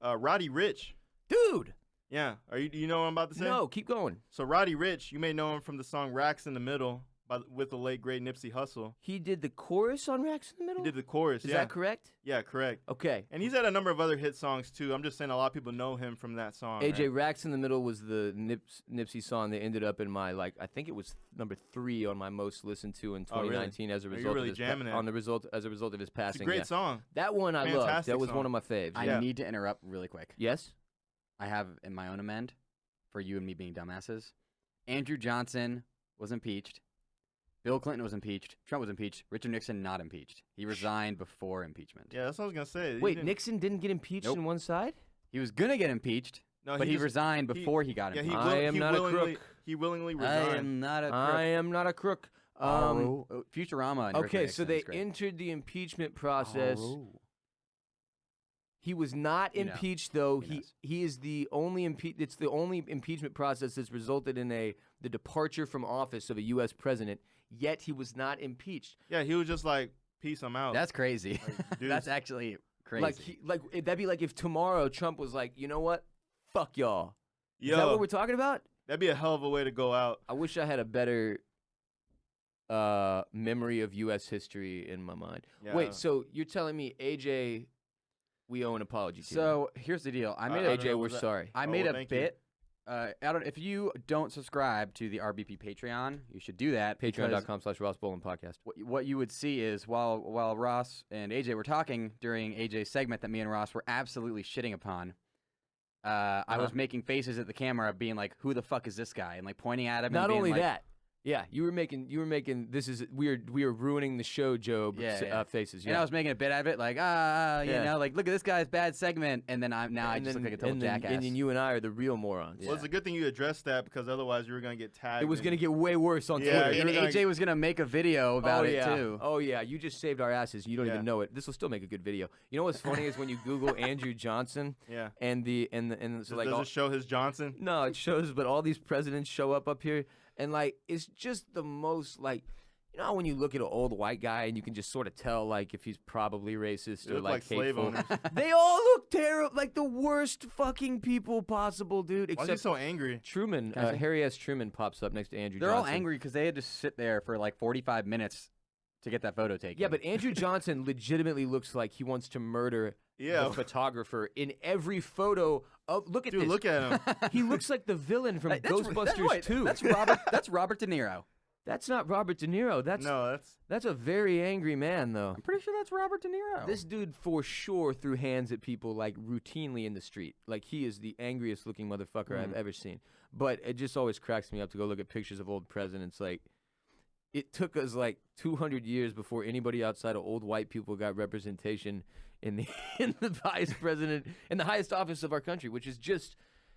Roddy Ricch. Dude! Yeah. Do you know what I'm about to say? No, keep going. So Roddy Ricch, you may know him from the song Racks in the Middle with the late, great Nipsey Hussle. He did the chorus on Racks in the Middle? He did the chorus, Is yeah. that correct? Yeah, correct. Okay. And he's had a number of other hit songs, too. I'm just saying a lot of people know him from that song. AJ, right? Racks in the Middle was the Nipsey song that ended up in my, I think it was number 3 on my most listened to in 2019 as a result really of his jamming it. as a result of his passing. It's a great yeah. song. That one I loved. Fantastic That was song. one of my faves. I Yeah. need to interrupt really quick. Yes? I have in my own amend for you and me being dumbasses. Andrew Johnson was impeached. Bill Clinton was impeached. Trump was impeached. Richard Nixon not impeached. He resigned before impeachment. Yeah, that's what I was going to say. Wait, Nixon didn't get impeached Nope. on one side? He was gonna get impeached, No, but he just- resigned before he got Yeah, impeached. I am not a crook. He willingly I resigned. am not a crook. I am not a crook. Futurama. And Richard Okay, so Nixon they is great. entered the impeachment process. Oh. He was not You know. impeached, though. He He is the only It's the only impeachment process that's resulted in the departure from office of a U.S. president. Yet he was not impeached. Yeah, he was just like, peace, I'm out. That's crazy. dude, That's actually crazy. That'd be like if tomorrow Trump was like, you know what, fuck y'all. Is that Yo, what we're talking about? that'd be a hell of a way to go out. I wish I had a better memory of U.S. history in my mind. Yeah. Wait, so you're telling me, AJ, we owe an apology to you? So here's the deal. I made I a don't know, AJ, we're was that- sorry. I Oh, made well, a thank you. bit. If you don't subscribe to the RBP Patreon, you should do that. because Patreon.com/Ross Bolen Podcast. What you would see is while Ross and AJ were talking during AJ's segment that me and Ross were absolutely shitting upon, I was making faces at the camera being like, who the fuck is this guy? And like pointing at him. Not and being only like, that, yeah, you were making we are ruining the show, Job. Yeah. Faces. And Yeah. I was making a bit out of it, like, you Yeah. know, like, look at this guy's bad segment. And then I just look like a total jackass. And then you and I are the real morons. Well, it's a good thing you addressed that because otherwise you were going to get tagged. It was and- going to get way worse on Yeah, Twitter. you and were gonna- AJ was going to make a video about it, too. Oh yeah, you just saved our asses. You don't Yeah. even know it. This will still make a good video. You know what's funny is when you Google Andrew Johnson Yeah. and so like Does all, it show his Johnson? no, it shows, but all these presidents show up here, and like it's just the most like. You know how when you look at an old white guy and you can just sort of tell like if he's probably racist They or look like like slave hateful. owners. They all look terrible, like the worst fucking people possible, dude. Why is he Except so angry? Truman, Can I say- Harry S. Truman pops up next to Andrew They're all Johnson. angry because they had to sit there for like 45 minutes to get that photo taken. Yeah, but Andrew Johnson legitimately looks like he wants to murder Yeah. the photographer in every photo. Look at Dude, this. look at him. He looks like the villain from Ghostbusters 2. That's Robert De Niro. That's not Robert De Niro. No, That's a very angry man, though. I'm pretty sure that's Robert De Niro. This dude for sure threw hands at people like routinely in the street. Like he is the angriest looking motherfucker I've ever seen. But it just always cracks me up to go look at pictures of old presidents. Like it took us like 200 years before anybody outside of old white people got representation in the vice president in the highest office of our country, which is just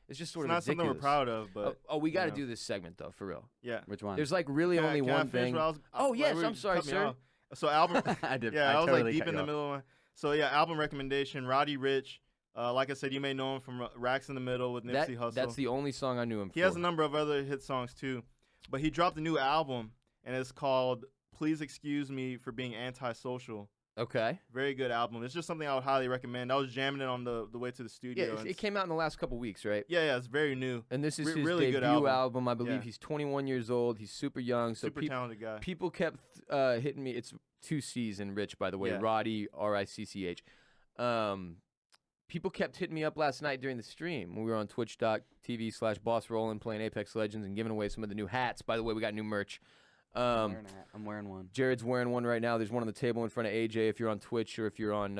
it's just sort it's of not something we're ridiculous. proud of, but We got to know. do this segment though, for real. yeah. Which one? There's like really only Can I one finish thing. what I was- Oh, like, yes, we I'm sorry, cut me sir. off. So album. I did. Yeah, I was totally like deep cut in you the off. middle of one. So yeah, album recommendation: Roddy Ricch. Like I said, you may know him from Racks in the Middle with Nipsey Hussle. That's the only song I knew him He for. has a number of other hit songs too, but he dropped a new album and it's called "Please Excuse Me for Being Antisocial." Okay. Very good album. It's just something I would highly recommend. I was jamming it on the way to the Yeah, studio. it came out in the last couple weeks, right? Yeah, it's very new. And this is his really good debut album. I believe Yeah. he's 21 years old. He's super young. So Super talented guy. people kept hitting me. It's 2 C's in Rich, by the way. Yeah. Roddy, RICCH. People kept hitting me up last night during the stream. We were on twitch.tv/Boss Rollin playing Apex Legends and giving away some of the new hats. By the way, we got new merch. I'm wearing one. Jared's wearing one right now. There's one on the table in front of AJ. If you're on Twitch or if you're on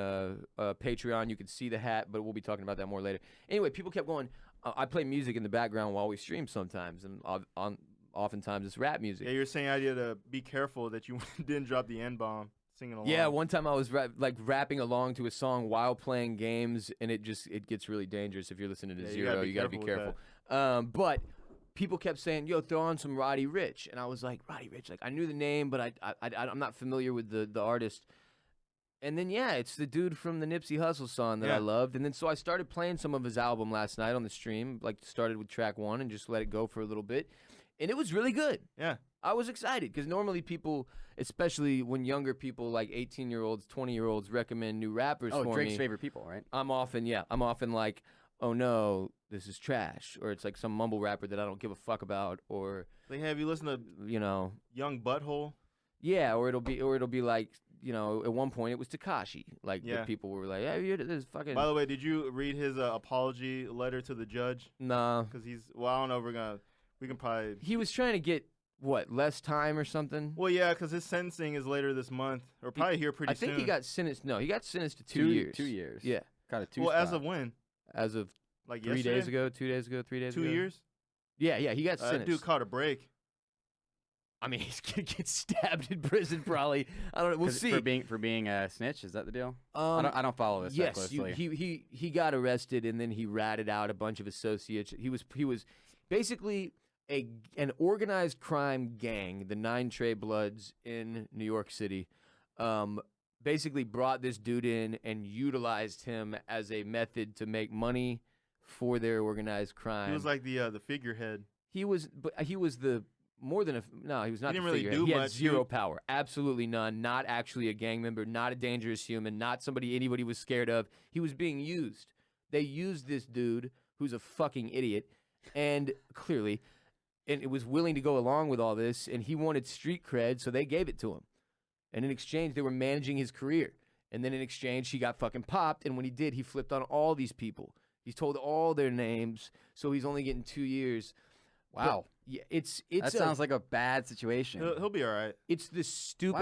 Patreon, you can see the hat, but we'll be talking about that more later. Anyway, people kept going. I play music in the background while we stream sometimes, and oftentimes it's rap music. Yeah, you're saying idea to be careful that you didn't drop the N-bomb singing along. Yeah, one time I was rapping along to a song while playing games, and it gets really dangerous if you're listening to Yeah, Zero. You gotta be careful. But people kept saying, "Yo, throw on some Roddy Ricch," and I was like, "Roddy Ricch." Like I knew the name, but I'm not familiar with the artist. And then yeah, it's the dude from the Nipsey Hussle song that I Yeah. loved. And then so I started playing some of his album last night on the stream. Like started with track 1 and just let it go for a little bit, and it was really good. Yeah. I was excited because normally people, especially when younger people like 18-year-olds, 20-year-olds recommend new rappers Oh, for Drake's me. favorite people, right? I'm often like, oh no, this is trash, or it's like some mumble rapper that I don't give a fuck about, or Like, have you listened to you know, Young Butthole? yeah, or it'll be like, you know, at one point it was Tekashi, like Yeah. the people were like, hey, this is fucking By the way, did you read his apology letter to the judge? nah. Because I don't know if we can probably. He was trying to get what, less time or something. Well, yeah, because his sentencing is later this month, or probably here pretty I think soon. he got sentenced. No, he got sentenced to 2 years. 2 years. Yeah, Got a 2 Well, as spot. of when? as of Like 3 yesterday? days ago, 2 days ago, 3 days 2 ago. years? Yeah, he got That sentenced. dude caught a break. I mean, he's gonna get stabbed in prison probably. I don't know. We'll 'Cause see. for being a snitch. Is that the deal? I don't follow this that Yes, closely. he got arrested and then he ratted out a bunch of associates. He was basically an organized crime gang, the 9 Trey Bloods in New York City. Basically brought this dude in and utilized him as a method to make money for their organized crime. He was like the figurehead. He was the more than a no. He was not. He didn't the really figurehead. do He had much. zero power, absolutely none. Not actually a gang member, not a dangerous human, not somebody anybody was scared of. He was being used. They used this dude who's a fucking idiot, and clearly, and it was willing to go along with all this. And he wanted street cred, so they gave it to him. And in exchange, they were managing his career. And then in exchange, he got fucking popped. And when he did, he flipped on all these people. He's told all their names, so he's only getting 2 years. Wow. But, yeah, it's That sounds like a bad situation. He'll be all right. it's the stupidest.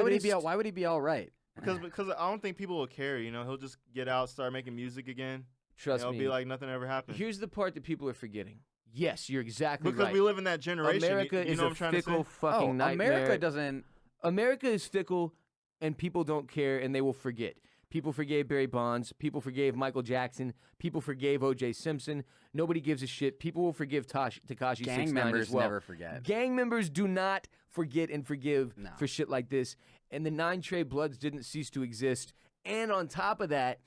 Why would he be all right? Because I don't think people will care. You know, he'll just get out, start making music again. Trust It'll me. be like nothing ever happened. Here's the part that people are forgetting. Yes, you're exactly Because right. we live in that generation. America you is know a what I'm trying to fickle say? fucking nightmare. America doesn't. America is fickle, and people don't care, and they will forget. People forgave Barry Bonds. People forgave Michael Jackson. People forgave O.J. Simpson. Nobody gives a shit. People will forgive Tekashi Gang 6ix9ine members as well. never forget. Gang members do not forget and forgive No. for shit like this. And the 9 Trey Bloods didn't cease to exist. And on top of that,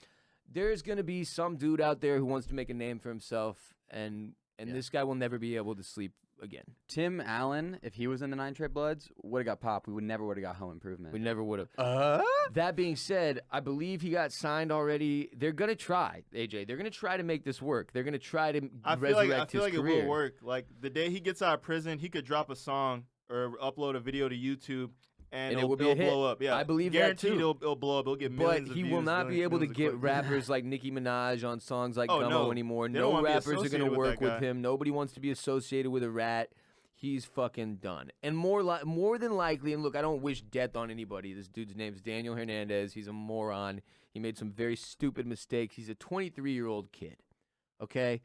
there's going to be some dude out there who wants to make a name for himself, and Yeah. this guy will never be able to sleep again. Tim Allen, if he was in the 9 Trey Bloods, would have got popped. We never would have got Home Improvement. We never would have. That being said, I believe he got signed already. They're going to try, AJ. They're going to try to make this work. They're going to try to I resurrect feel like his it career. will work. Like the day he gets out of prison, he could drop a song or upload a video to YouTube, and it it'll will be a hit. blow up. Yeah, I believe that, guaranteed too. It'll blow up. It'll get But millions of he views. will not be able to millions of get clicks. rappers like Nicki Minaj on songs like Oh, Gummo no. anymore. They don't No wanna be rappers are going to associated with work that with guy. him. Nobody wants to be associated with a rat. He's fucking done. And more than likely, and look, I don't wish death on anybody. This dude's name's Daniel Hernandez. He's a moron. He made some very stupid mistakes. He's a 23-year-old kid. Okay?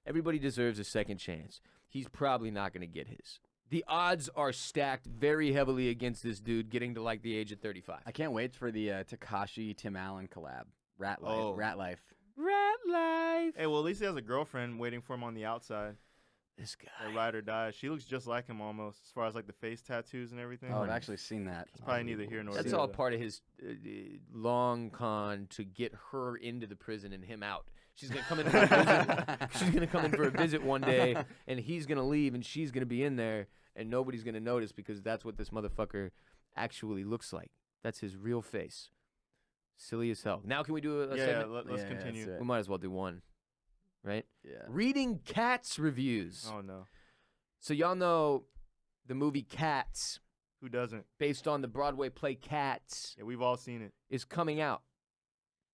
Everybody deserves a second chance. He's probably not going to get his. The odds are stacked very heavily against this dude getting to like the age of 35. I can't wait for the Tekashi Tim Allen collab. Rat Life. Oh. Rat Life. Rat life. Hey, well, at least he has a girlfriend waiting for him on the outside. This guy. Like ride or die. She looks just like him almost, as far as like the face tattoos and everything. Oh, I've Like, actually seen that. it's probably neither here nor That's there. all part of his long con to get her into the prison and him out. She's gonna come in for a visit. She's gonna come in for a visit one day, and he's gonna leave, and she's gonna be in there, and nobody's gonna notice because that's what this motherfucker actually looks like. That's his real face. Silly as hell. Now can we do a Yeah, segment? let's Yeah, continue. that's We might as well do one, right? Yeah. Reading Cats reviews. Oh no, So y'all know the movie Cats, who doesn't? based on the Broadway play Cats, Yeah, we've all seen it. is coming out.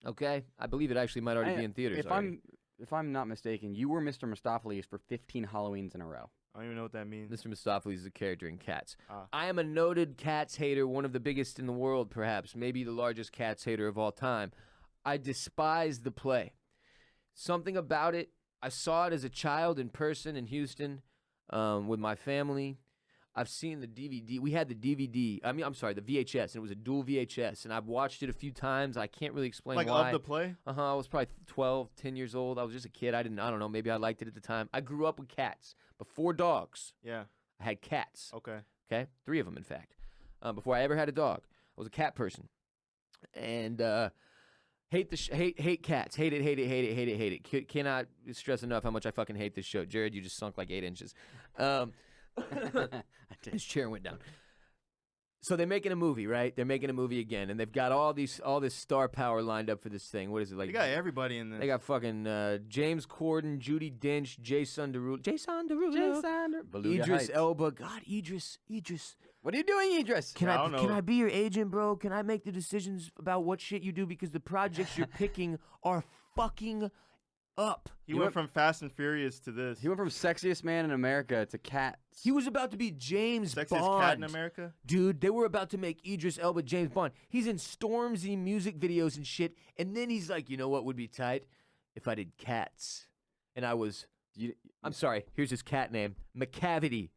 Okay? I believe it actually might already be in theaters already. If I'm not mistaken, you were Mr. Mistopheles for 15 Halloweens in a row. I don't even know what that means. Mr. Mistopheles is a character in Cats. Ah. I am a noted Cats hater, one of the biggest in the world, perhaps, maybe the largest Cats hater of all time. I despise the play. Something about it, I saw it as a child in person in Houston with my family. I've seen the DVD. We had the DVD. I mean, I'm sorry, the VHS, and it was a dual VHS, and I've watched it a few times. I can't really explain Like why. of the play? I was probably 12, 10 years old. I was just a kid. I don't know. Maybe I liked it at the time. I grew up with cats. Before dogs, Yeah. I had cats. Okay. Okay, 3 of them, in fact. Before I ever had a dog, I was a cat person, and hate cats. Hate it. Cannot stress enough how much I fucking hate this show. Jared, you just sunk like 8 inches. His chair went down. So they're making a movie, right? They're making a movie again, and they've got all this star power lined up for this thing. What is it like? They got everybody in this. They got fucking James Corden, Judi Dench, Jason Derulo, Beluga Idris Heights. Elba. God, Idris. What are you doing, Idris? Can I I don't know. can I be your agent, bro? Can I make the decisions about what shit you do because the projects you're picking are fucking up. He went from Fast and Furious to this. He went from sexiest man in America to Cats. He was about to be James Sexiest Bond. cat in America? Dude, they were about to make Idris Elba James Bond. He's in Stormzy music videos and shit, and then he's like, you know what would be tight? If I did Cats. And I was, I'm sorry, here's his cat name, McCavity.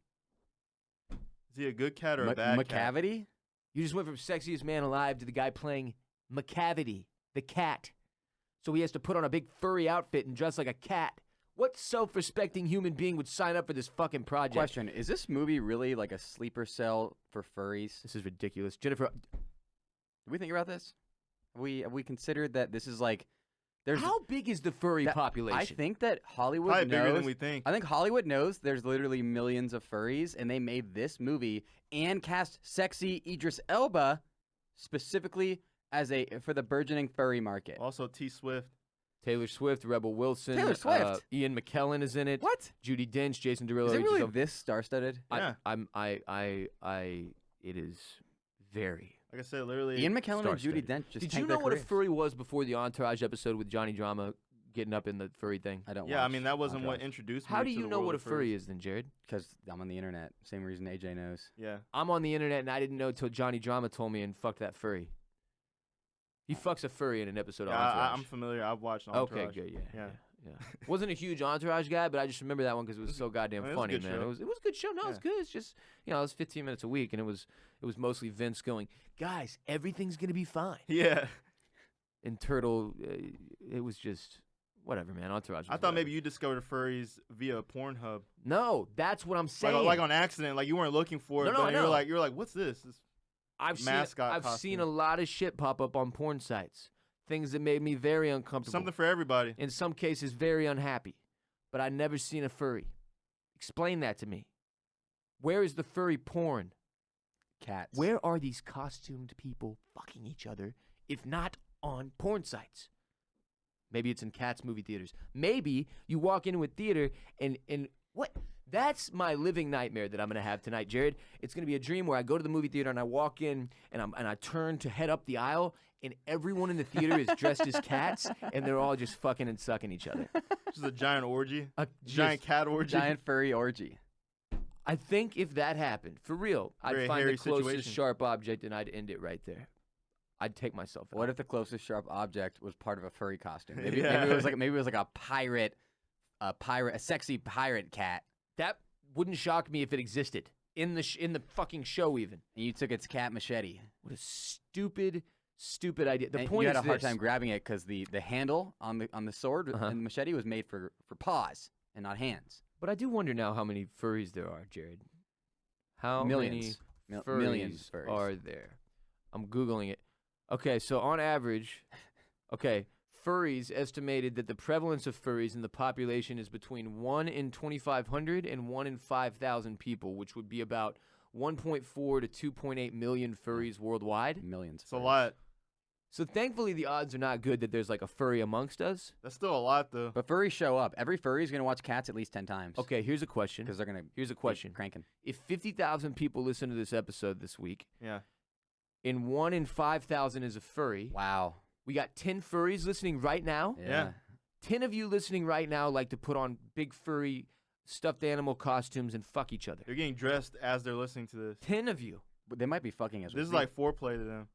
Is he a good cat or a bad cat? McCavity? You just went from sexiest man alive to the guy playing McCavity, the cat. So he has to put on a big furry outfit and dress like a cat. What self-respecting human being would sign up for this fucking project? Question, is this movie really like a sleeper cell for furries? This is ridiculous. Jennifer, Did we think about this? Have we considered that this is like there's how big is the furry that- population? I think that Hollywood Probably knows. bigger than we think. I think Hollywood knows there's literally millions of furries, and they made this movie and cast sexy Idris Elba specifically for the burgeoning furry market. Also, T Swift. Taylor Swift, Rebel Wilson. Taylor Swift? Ian McKellen is in it. What? Judi Dench, Jason Derulo. Is it Idris really Elba. this star-studded? Yeah. It is very. Like I said, literally. Ian McKellen and star-studded. Judi Dench just Did you tanked know their what a careers. furry was before the Entourage episode with Johnny Drama getting up in the furry thing? I don't. Yeah, I mean, that wasn't what Entourage. introduced me How do to you the know world what a of furry furries. is then, Jared? Because I'm on the internet. Same reason AJ knows. Yeah. I'm on the internet and I didn't know until Johnny Drama told me and fucked that furry. He fucks a furry in an episode of Yeah, Entourage. I'm familiar. I've watched Entourage. Okay, good, yeah. Yeah. Wasn't a huge Entourage guy, but I just remember that one because it was so goddamn I mean, it was a funny, good man. show. It was a good show. No, it's Yeah. good. It's just it was 15 minutes a week, and it was mostly Vince going, guys, everything's gonna be fine. Yeah. And Turtle, it was just whatever, man. Entourage. I was thought whatever. maybe you discovered furries via Pornhub. No, that's what I'm saying. Like on accident. Like you weren't looking for it. No, but no. you're like, what's this? I've mascot seen a costume. lot of shit pop up on porn sites. Things that made me very uncomfortable. Something for everybody. In some cases, very unhappy. But I've never seen a furry. Explain that to me. Where is the furry porn? Cats. Where are these costumed people fucking each other, if not on porn sites? Maybe it's in Cats movie theaters. Maybe you walk into a theater and what? That's my living nightmare that I'm gonna have tonight, Jared. It's gonna be a dream where I go to the movie theater and I walk in and I turn to head up the aisle and everyone in the theater is dressed as cats and they're all just fucking and sucking each other. Just a giant orgy. Just- Giant cat orgy. Giant furry orgy. I think if that happened, for real, I'd Very find the hairy closest situation. sharp object and I'd end it right there. I'd take myself out. What if the closest sharp object was part of a furry costume? Maybe, Yeah. maybe it was like a pirate, a sexy pirate cat, That wouldn't shock me if it existed in the fucking show even. and you took its cat machete. What a stupid idea. The And point you had is a hard this. time grabbing it because the handle on the sword Uh-huh. and the machete was made for paws and not hands. But I do wonder now how many furries there are, Jared. How Millions. many Millions furries furries. are there? I'm Googling it. Okay, so on average, furries estimated that the prevalence of furries in the population is between 1 in 2,500 and 1 in 5,000 people, which would be about 1.4 to 2.8 million furries worldwide. Millions. It's a lot. So thankfully, the odds are not good that there's like a furry amongst us. That's still a lot, though. But furries show up. Every furry is gonna watch Cats at least 10 times. Okay, here's a question. Because they're gonna. Here's a keep question. Cranking. If 50,000 people listen to this episode this week, Yeah. and 1 in 5,000 is a furry, Wow. we got 10 furries listening right now. Yeah. 10 of you listening right now like to put on big furry stuffed animal costumes and fuck each other. They're getting dressed as they're listening to this. 10 of you. But they might be fucking as This is well. like foreplay to them.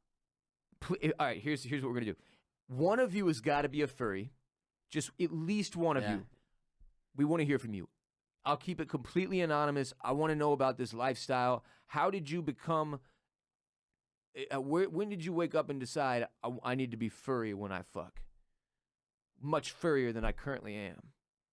All right, here's what we're going to do. One of you has got to be a furry. Just at least one of Yeah. you. We want to hear from you. I'll keep it completely anonymous. I want to know about this lifestyle. How did you become... when did you wake up and decide, I need to be furry when I fuck? Much furrier than I currently am.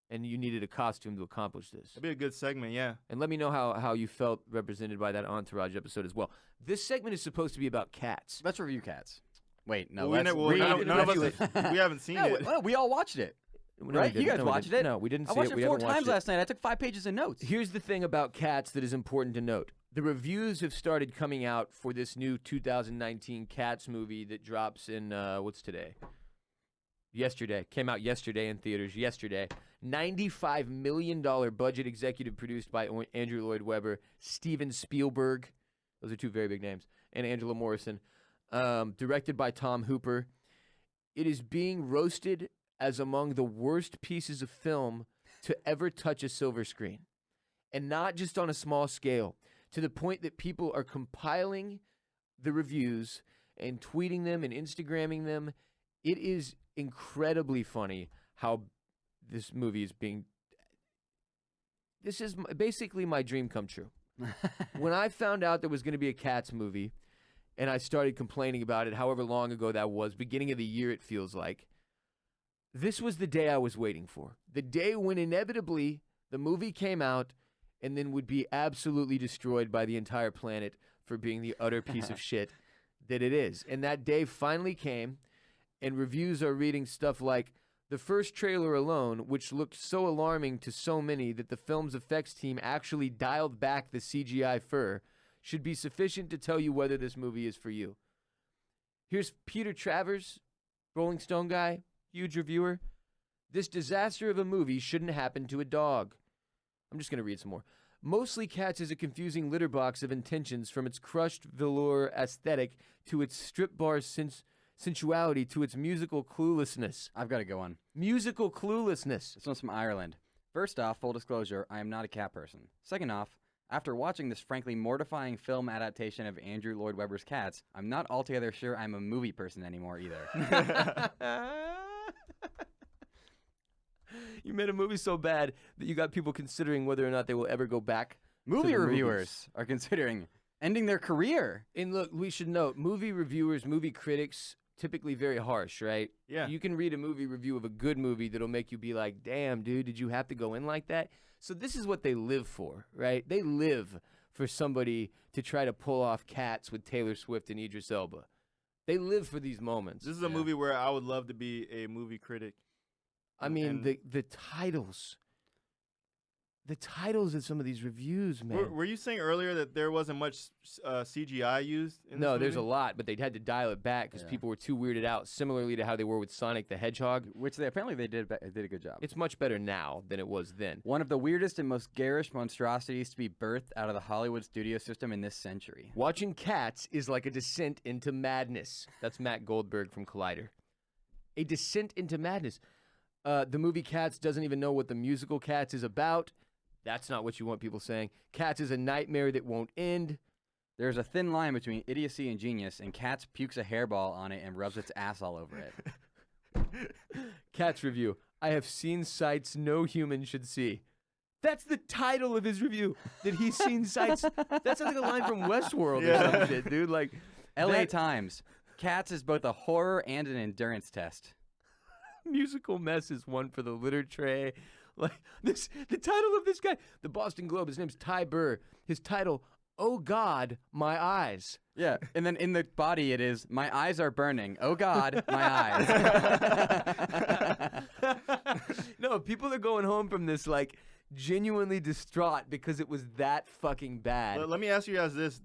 And you needed a costume to accomplish this. That'd be a good segment, yeah. And let me know how you felt represented by that Entourage episode as well. This segment is supposed to be about cats. Let's review Cats. Wait, no. Well, let's none of review us, we haven't seen it. Well, we all watched it. No, we Right? You didn't. guys No, we watched didn't. it? No, we didn't I see watched it. it We 4 haven't watched times it. last night. I took 5 pages of notes. Here's the thing about Cats that is important to note. The reviews have started coming out for this new 2019 Cats movie that drops in, what's today? Yesterday. Came out yesterday in theaters. Yesterday. $95 million budget, executive produced by Andrew Lloyd Webber, Steven Spielberg. Those are 2 very big names. And Angela Morrison. Directed by Tom Hooper. It is being roasted as among the worst pieces of film to ever touch a silver screen. And not just on a small scale, to the point that people are compiling the reviews and tweeting them and Instagramming them. It is incredibly funny how this movie is being... This is basically my dream come true. When I found out there was going to be a Cats movie, and I started complaining about it, however long ago that was, beginning of the year it feels like, this was the day I was waiting for. The day when inevitably the movie came out and then would be absolutely destroyed by the entire planet for being the utter piece of shit that it is. And that day finally came, and reviews are reading stuff like, the first trailer alone, which looked so alarming to so many that the film's effects team actually dialed back the CGI fur, should be sufficient to tell you whether this movie is for you. Here's Peter Travers, Rolling Stone guy, huge reviewer. This disaster of a movie shouldn't happen to a dog. I'm just going to read some more. Mostly Cats is a confusing litter box of intentions, from its crushed velour aesthetic to its strip bar sensuality to its musical cluelessness. I've got to go on. Musical cluelessness. This one's from Ireland. First off, full disclosure, I am not a cat person. Second off, after watching this frankly mortifying film adaptation of Andrew Lloyd Webber's Cats, I'm not altogether sure I'm a movie person anymore either. You made a movie so bad that you got people considering whether or not they will ever go back. Movie the reviewers are considering ending their career. And look, we should note, movie reviewers, movie critics, typically very harsh, right? Yeah. You can read a movie review of a good movie that'll make you be like, damn, dude, did you have to go in like that? So this is what they live for, right? They live for somebody to try to pull off Cats with Taylor Swift and Idris Elba. They live for these moments. This is a movie where I would love to be a movie critic. I mean, and- the titles. The titles of some of these reviews, man. Were you saying earlier that there wasn't much CGI used in No, this there's a movie? lot, but they had to dial it back because Yeah. people were too weirded out, similarly to how they were with Sonic the Hedgehog. Which they apparently they did a good job. It's much better now than it was then. One of the weirdest and most garish monstrosities to be birthed out of the Hollywood studio system in this century. Watching Cats is like a descent into madness. That's Matt Goldberg from Collider. A descent into madness. The movie Cats doesn't even know what the musical Cats is about. That's not what you want people saying. Cats is a nightmare that won't end. There's a thin line between idiocy and genius, and Cats pukes a hairball on it and rubs its ass all over it. Cats review. I have seen sights no human should see. That's the title of his review. That he's seen sights. That's like a line from Westworld or some shit, dude. Like LA that Times. Cats is both a horror and an endurance test. musical mess is one for the litter tray. Like this, the title of this guy, the Boston Globe. His name's Ty Burr. His title, "Oh God, My Eyes." Yeah, and then in the body it is, my eyes are burning. Oh God, my eyes. No, people are going home from this like genuinely distraught because it was that fucking bad. Let me ask you guys this.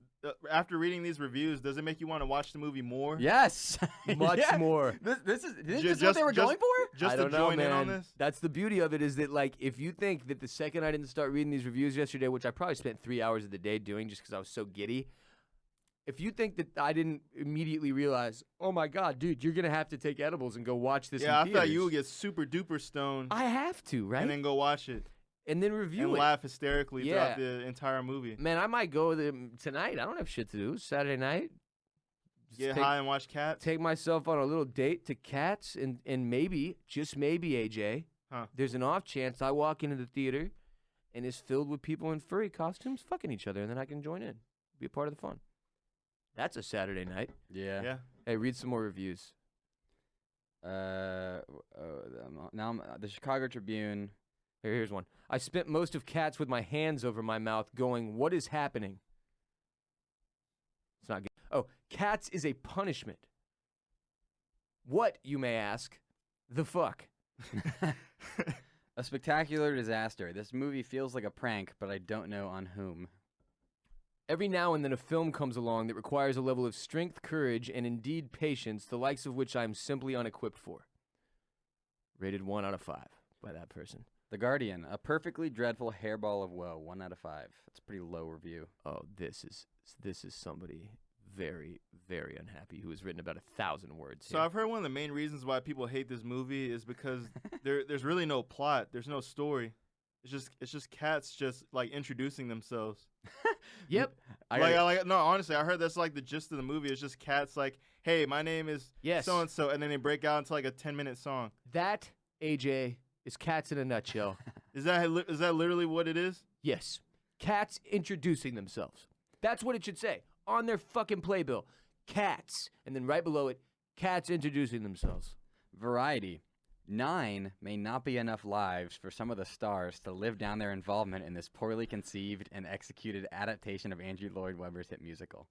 after reading these reviews, does it make you want to watch the movie more? Yes. Much Yeah. more. This is Just- what they were going for? Just I to don't know, join in on man. this? That's the beauty of it, is that like if you think that the second I didn't start reading these reviews yesterday, which I probably spent 3 hours of the day doing just because I was so giddy, if you think that I didn't immediately realize, oh my god, dude, you're gonna have to take edibles and go watch this. Yeah, in I thought you theaters." would get super duper stoned I have to, right? and then go watch it And then review and it. laugh hysterically Yeah. throughout the entire movie. Man, I might go tonight. I don't have shit to do. It's Saturday night. Just Get take, high and watch Cats. take myself on a little date to Cats, and maybe, just maybe, AJ, Huh. there's an off chance I walk into the theater and it's filled with people in furry costumes fucking each other, and then I can join in, be a part of the fun. That's a Saturday night. Yeah. Yeah. Hey, read some more reviews. Now the Chicago Tribune. Here's one. I spent most of Cats with my hands over my mouth going, what is happening? It's not good. Oh, Cats is a punishment. What, you may ask? The fuck? A spectacular disaster. This movie feels like a prank, but I don't know on whom. Every now and then a film comes along that requires a level of strength, courage, and indeed patience, the likes of which I am simply unequipped for. Rated 1 out of 5 by that person. The Guardian. A perfectly dreadful hairball of woe. 1 out of 5. That's a pretty low review. Oh, this is somebody very, very unhappy who has written about 1,000 words So here. I've heard one of the main reasons why people hate this movie is because there's really no plot. There's no story. It's just cats just like introducing themselves. Yep. No, honestly, I heard that's like the gist of the movie. It's just cats like, hey, my name is Yes. so and so, and then they break out into like a 10-minute song. That, AJ, is Cats in a nutshell. Is that literally what it is? Yes. Cats introducing themselves. That's what it should say on their fucking playbill. Cats. And then right below it, cats introducing themselves. Variety. 9 may not be enough lives for some of the stars to live down their involvement in this poorly conceived and executed adaptation of Andrew Lloyd Webber's hit musical.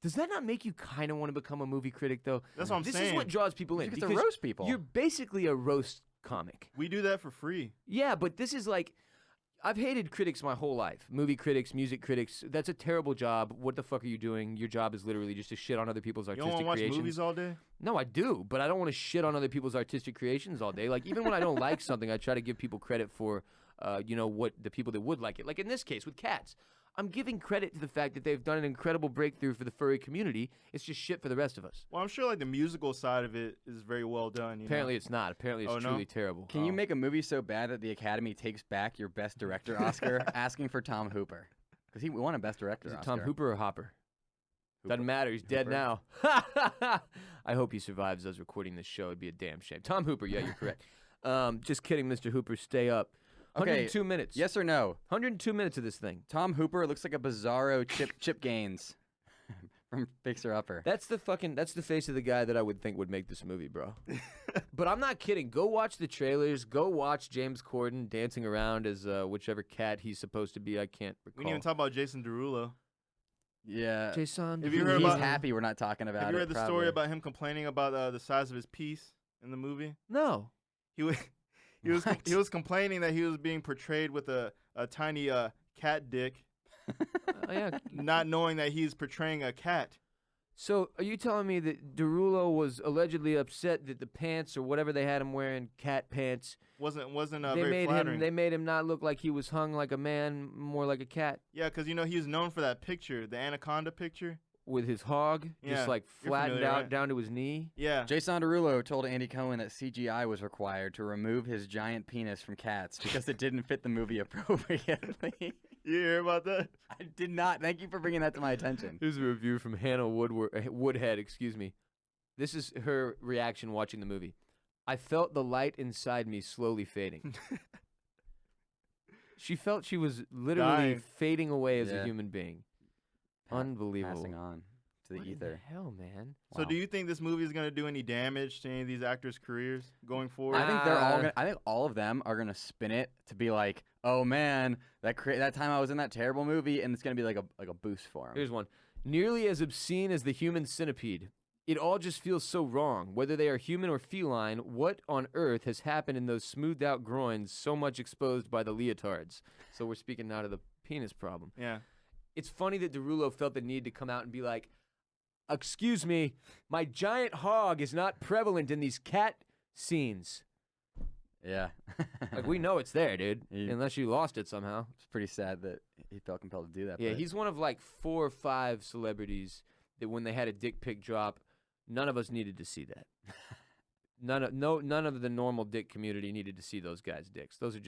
Does that not make you kind of want to become a movie critic, though? That's what I'm This saying. is what draws people in. You get to because roast people. You're basically a roast comic. We do that for free. Yeah, but this is like, I've hated critics my whole life. Movie critics, music critics. That's a terrible job. What the fuck are you doing? Your job is literally just to shit on other people's You artistic don't want to watch creations. movies all day? No, I do, but I don't want to shit on other people's artistic creations all day. Like, even when I don't like something, I try to give people credit for, what the people that would like it. Like in this case with Cats, I'm giving credit to the fact that they've done an incredible breakthrough for the furry community. It's just shit for the rest of us. Well, I'm sure like the musical side of it is very well done. Apparently it's not. Apparently it's Oh, no? truly terrible. Can you make a movie so bad that the Academy takes back your Best Director Oscar, asking for Tom Hooper? Because he won a Best Director Is it Oscar. Tom Hooper or Hopper? Hooper. Doesn't matter. He's dead Hooper. now. I hope he survives us recording this show. It'd be a damn shame. Tom Hooper, yeah, you're correct. Just kidding, Mr. Hooper. Stay up. Okay, 102 minutes. Yes or no? 102 minutes of this thing. Tom Hooper looks like a bizarro Chip Gaines from Fixer Upper. That's the face of the guy that I would think would make this movie, bro. But I'm not kidding. Go watch the trailers. Go watch James Corden dancing around as whichever cat he's supposed to be. I can't We recall. didn't even talk about Jason Derulo. Yeah. Jason. Have you heard He's about- happy we're not talking about Have you it. read the probably. story about him complaining about the size of his piece in the movie? No. He was he was complaining that he was being portrayed with a tiny cat dick, Yeah. not knowing that he's portraying a cat. So are you telling me that Derulo was allegedly upset that the pants or whatever they had him wearing, cat pants, Wasn't they very made flattering. they made him not look like he was hung like a man, more like a cat, Yeah, because he was known for that picture, the anaconda picture. with his hog Yeah, just like you're flattened familiar, out right? down to his knee. Yeah. Jason Derulo told Andy Cohen that CGI was required to remove his giant penis from Cats because it didn't fit the movie appropriately. You hear about that? I did not. Thank you for bringing that to my attention. Here's a review from Hannah Woodhead. Excuse me. This is her reaction watching the movie. I felt the light inside me slowly fading. She felt she was literally Dying. fading away as a Yeah. human being. Pa- Unbelievable. Passing on to the What in ether. the hell, man? So Wow. do you think this movie is going to do any damage to any of these actors' careers going forward? I think they're all. I think all of them are gonna spin it to be like, oh man, that time I was in that terrible movie, and it's gonna be like a boost for them. Here's one. Nearly as obscene as the human centipede. It all just feels so wrong. Whether they are human or feline, what on earth has happened in those smoothed out groins so much exposed by the leotards? So we're speaking now to the penis problem. Yeah. it's funny that Derulo felt the need to come out and be like, excuse me, my giant hog is not prevalent in these cat scenes. Yeah. Like, we know it's there, dude, He- unless you lost it somehow. It's pretty sad that he felt compelled to do that. Yeah, but he's one of like 4 or 5 celebrities that when they had a dick pic drop, none of us needed to see that. None of the normal dick community needed to see those guys' dicks. Those are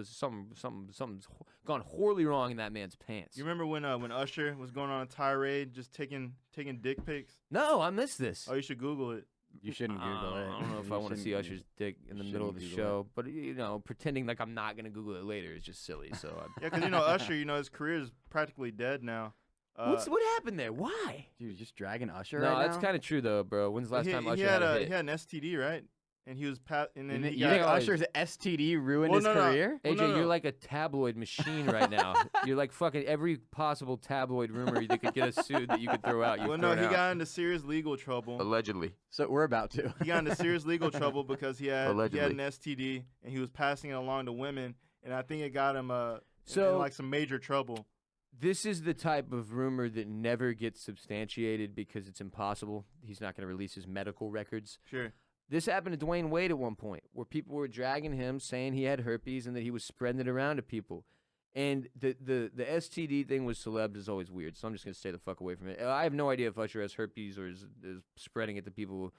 something's gone horribly wrong in that man's pants. You remember when Usher was going on a tirade, just taking dick pics? No, I missed this. Oh, you should Google it. You shouldn't Google it. I don't know if You I want to see shouldn't- Usher's dick in the you middle of the shouldn't Google show, but you know, pretending like I'm not gonna Google it later is just silly. So Yeah, because Usher, his career is practically dead now. what happened there? Why? Dude, just dragging Usher No, right that's now? kind of true though, bro. When's the last time Usher he had had a he hit? had an STD, right? And he was and then You he think, got, Usher's STD ruined Well, his no, no. career? Well, AJ, no, no. you're like a tabloid machine right now. You're like fucking every possible tabloid rumor that could get us sued that you could throw out. well, no, he got into serious legal trouble. allegedly. So we're about to. He got into serious legal trouble because he had an Allegedly. STD and he was passing it along to women, and I think it got him So- in like some major trouble. This is the type of rumor that never gets substantiated because it's impossible. He's not going to release his medical records. Sure. This happened to Dwayne Wade at one point, where people were dragging him, saying he had herpes and that he was spreading it around to people. And the STD thing with celebs is always weird, so I'm just gonna stay the fuck away from it. I have no idea if Usher has herpes or is spreading it to people.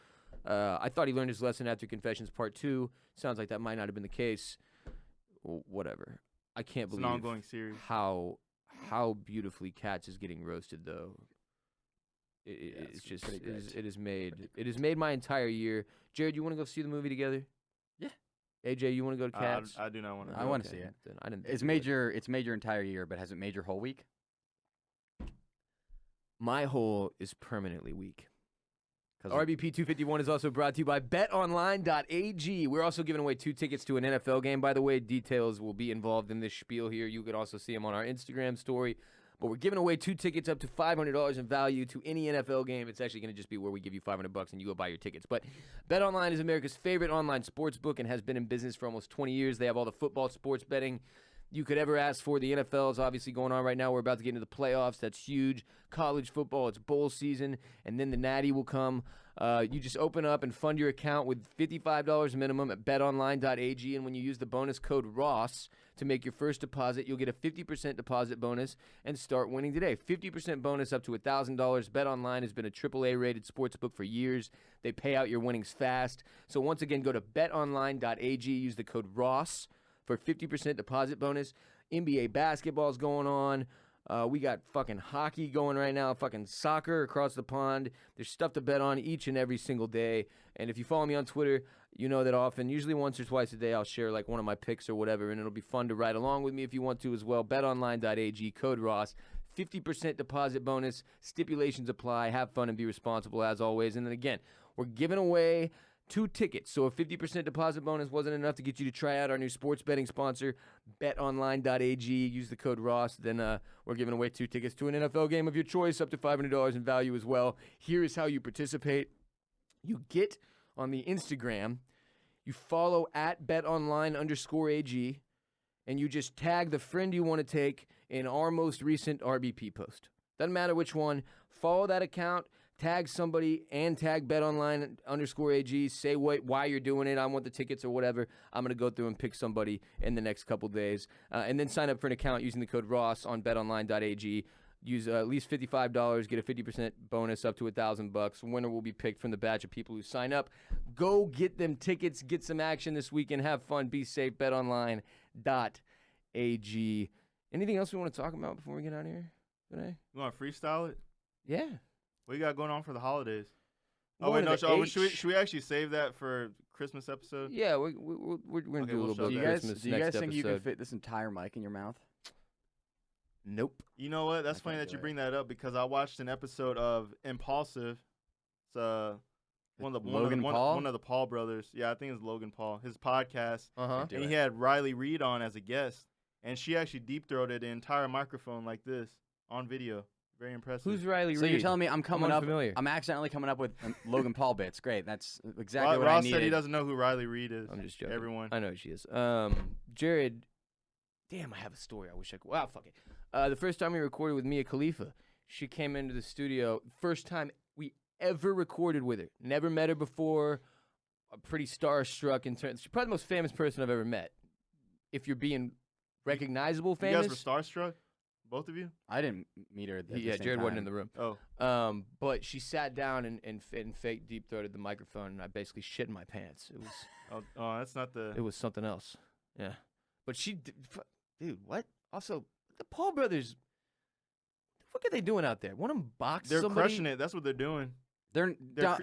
I thought he learned his lesson after Confessions Part 2. Sounds like that might not have been the case. Well, whatever. I can't It's an believe ongoing series. how beautifully Cats is getting roasted though. It's it's just pretty great. it has made my entire year. Jared, you want to go see the movie together? Yeah. AJ, you want to go to Cats? I do not want to. I wanna see it. Then I didn't. think It's you would. major. It's major entire year, but has it major whole week? My hole is permanently weak. 'Cause RBP 251 is also brought to you by BetOnline.ag. We're also giving away 2 tickets to an NFL game. By the way, details will be involved in this spiel here. You could also see them on our Instagram story. But we're giving away 2 tickets up to $500 in value to any NFL game. It's actually going to just be where we give you $500 and you go buy your tickets. But BetOnline is America's favorite online sports book and has been in business for almost 20 years. They have all the football sports betting you could ever ask for. The NFL is obviously going on right now. We're about to get into the playoffs. That's huge. College football, it's bowl season, and then the Natty will come. You just open up and fund your account with $55 minimum at betonline.ag, and when you use the bonus code ROSS to make your first deposit, you'll get a 50% deposit bonus and start winning today. 50% bonus up to $1,000. BetOnline has been a AAA-rated sportsbook for years. They pay out your winnings fast. So once again, go to betonline.ag, use the code ROSS for 50% deposit bonus. NBA basketball's going on. We got fucking hockey going right now, fucking soccer across the pond. There's stuff to bet on each and every single day. And if you follow me on Twitter, you know that often, usually once or twice a day, I'll share like one of my picks or whatever, and it'll be fun to ride along with me if you want to as well. BetOnline.ag, code ROSS, 50% deposit bonus. Stipulations apply. Have fun and be responsible as always. And then again, we're giving away 2 tickets. So if 50% deposit bonus wasn't enough to get you to try out our new sports betting sponsor, betonline.ag, use the code ROSS, then we're giving away 2 tickets to an NFL game of your choice, up to $500 in value as well. Here is how you participate. You get on the Instagram, you follow at betonline_AG, and you just tag the friend you want to take in our most recent RBP post. Doesn't matter which one. Follow that account. Tag somebody and tag betonline_AG. Say why you're doing it. I want the tickets or whatever. I'm going to go through and pick somebody in the next couple days. And then sign up for an account using the code ROSS on betonline.ag. Use at least $55. Get a 50% bonus up to $1,000. Winner will be picked from the batch of people who sign up. Go get them tickets. Get some action this weekend. Have fun. Be safe. betonline.ag. Anything else we want to talk about before we get out of here today? You want to freestyle it? Yeah. What you got going on for the holidays? Oh Going wait, no. to So, H. should we actually save that for Christmas episode? Yeah, we're going to Okay, do a we'll little shut bit Do of you guys, Christmas do you next guys think you episode. can fit this entire mic in your mouth? Nope. You know what? That's I funny can't that you do bring that up because I watched an episode of Impulsive. It's one of the Paul brothers. Yeah, I think it's Logan Paul. His podcast, Uh-huh. Do and it. he had Riley Reid on as a guest, and she actually deep throated the entire microphone like this on video. Very impressive. Who's Riley So Reid? you're telling me I'm coming up? unfamiliar. I'm accidentally coming up with Logan Paul bits. Great, that's exactly what I Ross needed. said he doesn't know who Riley Reid is. I'm just joking. Everyone. I know who she is. Jared, damn, I have a story. I wish I could. Wow, fuck it. The first time we recorded with Mia Khalifa, she came into the studio. First time we ever recorded with her. Never met her before. Pretty starstruck in terms. She's probably the most famous person I've ever met. If you're being recognizable, You famous. guys were starstruck, both of you. I didn't meet her. At the Yeah, same Jared wasn't in time. the room. Oh, But she sat down and fake deep throated the microphone, and I basically shit in my pants. It was that's not the. it was something else. Yeah, but dude, what? Also, the Paul brothers. What are they doing out there? Want to box They're somebody? crushing it. That's what they're doing. They're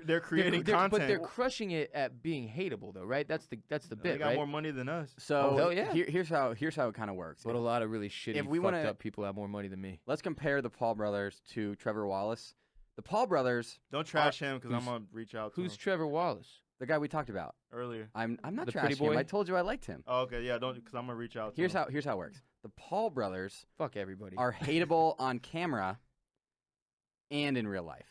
They're creating content. but they're crushing it at being hateable, though, right? That's the They bit, got right? more money than us. so hell yeah. here's how it kind of works. But a lot of really shitty, If we fucked wanna- up people have more money than me. Let's compare the Paul brothers to Trevor Wallace. The Paul brothers, Don't trash him because I'm who's- gonna reach out to Who's him Trevor Wallace? the guy we talked about. earlier. I'm not The pretty trashing him. boy? I told you I liked him. Oh, okay, yeah, don't because I'm gonna reach out. To Here's him. how it works. The Paul brothers Fuck everybody. are hateable on camera and in real life.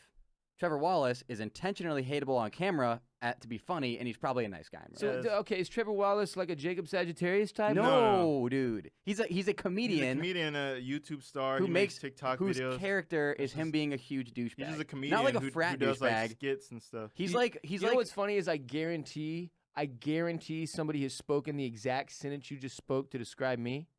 Trevor Wallace is intentionally hateable on camera to be funny, and he's probably a nice guy. in real So life. Yes. okay, is Trevor Wallace like a Jacob Sagittarius type? no, No. dude, he's a He's a comedian comedian, a YouTube star. who he makes TikTok whose videos. character is him just- being a huge douchebag. He's just a comedian, not like a who frat does like douchebag. skits and stuff. He's You- like You know what's funny is I guarantee somebody has spoken the exact sentence you just spoke to describe me.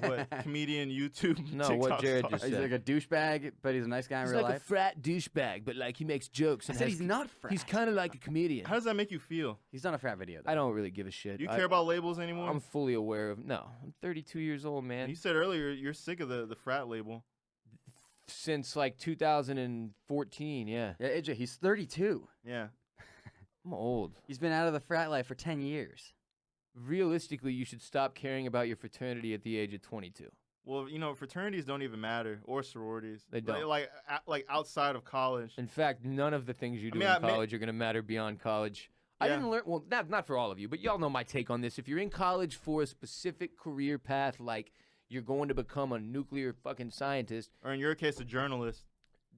What comedian YouTube? No, what TikTok Jared star. just he's said. like a douchebag, but he's a nice guy in He's real like life. a frat douchebag, but like he makes jokes. I And said has- he's not frat. He's kind of like a comedian. How does that make you feel? He's done a frat video. Though. I don't really give a shit. Do you I- care about labels anymore? I'm fully aware of. No, I'm 32 years old, man. You said earlier you're sick of the frat label. Since like 2014, yeah. Yeah, AJ, he's 32. Yeah. I'm old. He's been out of the frat life for 10 years. Realistically, you should stop caring about your fraternity at the age of 22. Well, fraternities don't even matter, or sororities. They don't. Like outside of college. In fact, none of the things you do mean, in I mean- college are going to matter beyond college. I Yeah. didn't learn, well, not for all of you, but y'all know my take on this. If you're in college for a specific career path, like you're going to become a nuclear fucking scientist, Or in your case, a journalist.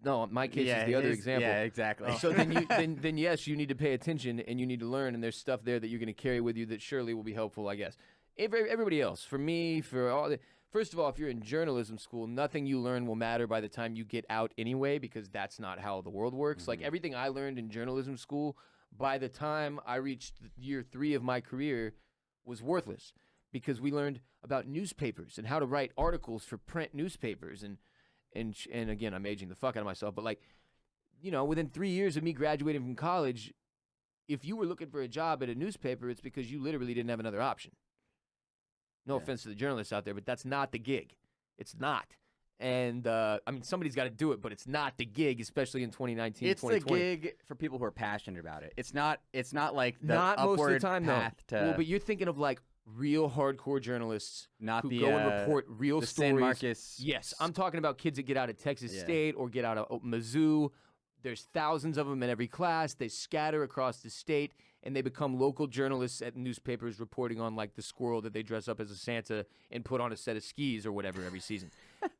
no, my case is the other example. Yeah, exactly. So then yes, you need to pay attention and you need to learn, and there's stuff there that you're going to carry with you that surely will be helpful, I guess. Everybody else, for me, for all the. First of all, if you're in journalism school, nothing you learn will matter by the time you get out anyway, because that's not how the world works. Like everything I learned in journalism school, by the time I reached year 3 of my career, was worthless, because we learned about newspapers and how to write articles for print newspapers, and again, I'm aging the fuck out of myself, but like, within 3 years of me graduating from college, if you were looking for a job at a newspaper, it's because you literally didn't have another option. No Yeah. offense to the journalists out there, but that's not the gig. It's not. And, somebody's got to do it, but it's not the gig, especially in 2019, It's the 2020. gig for people who are passionate about it. It's not like the Not most of the upward time, path though. to Well, but you're thinking of, like, real hardcore journalists not who the go and report real the stories. San Marcos. Yes, I'm talking about kids that get out of Texas Yeah. State or get out of Mizzou. There's thousands of them in every class. They scatter across the state, and they become local journalists at newspapers reporting on, like, the squirrel that they dress up as a Santa and put on a set of skis or whatever every season.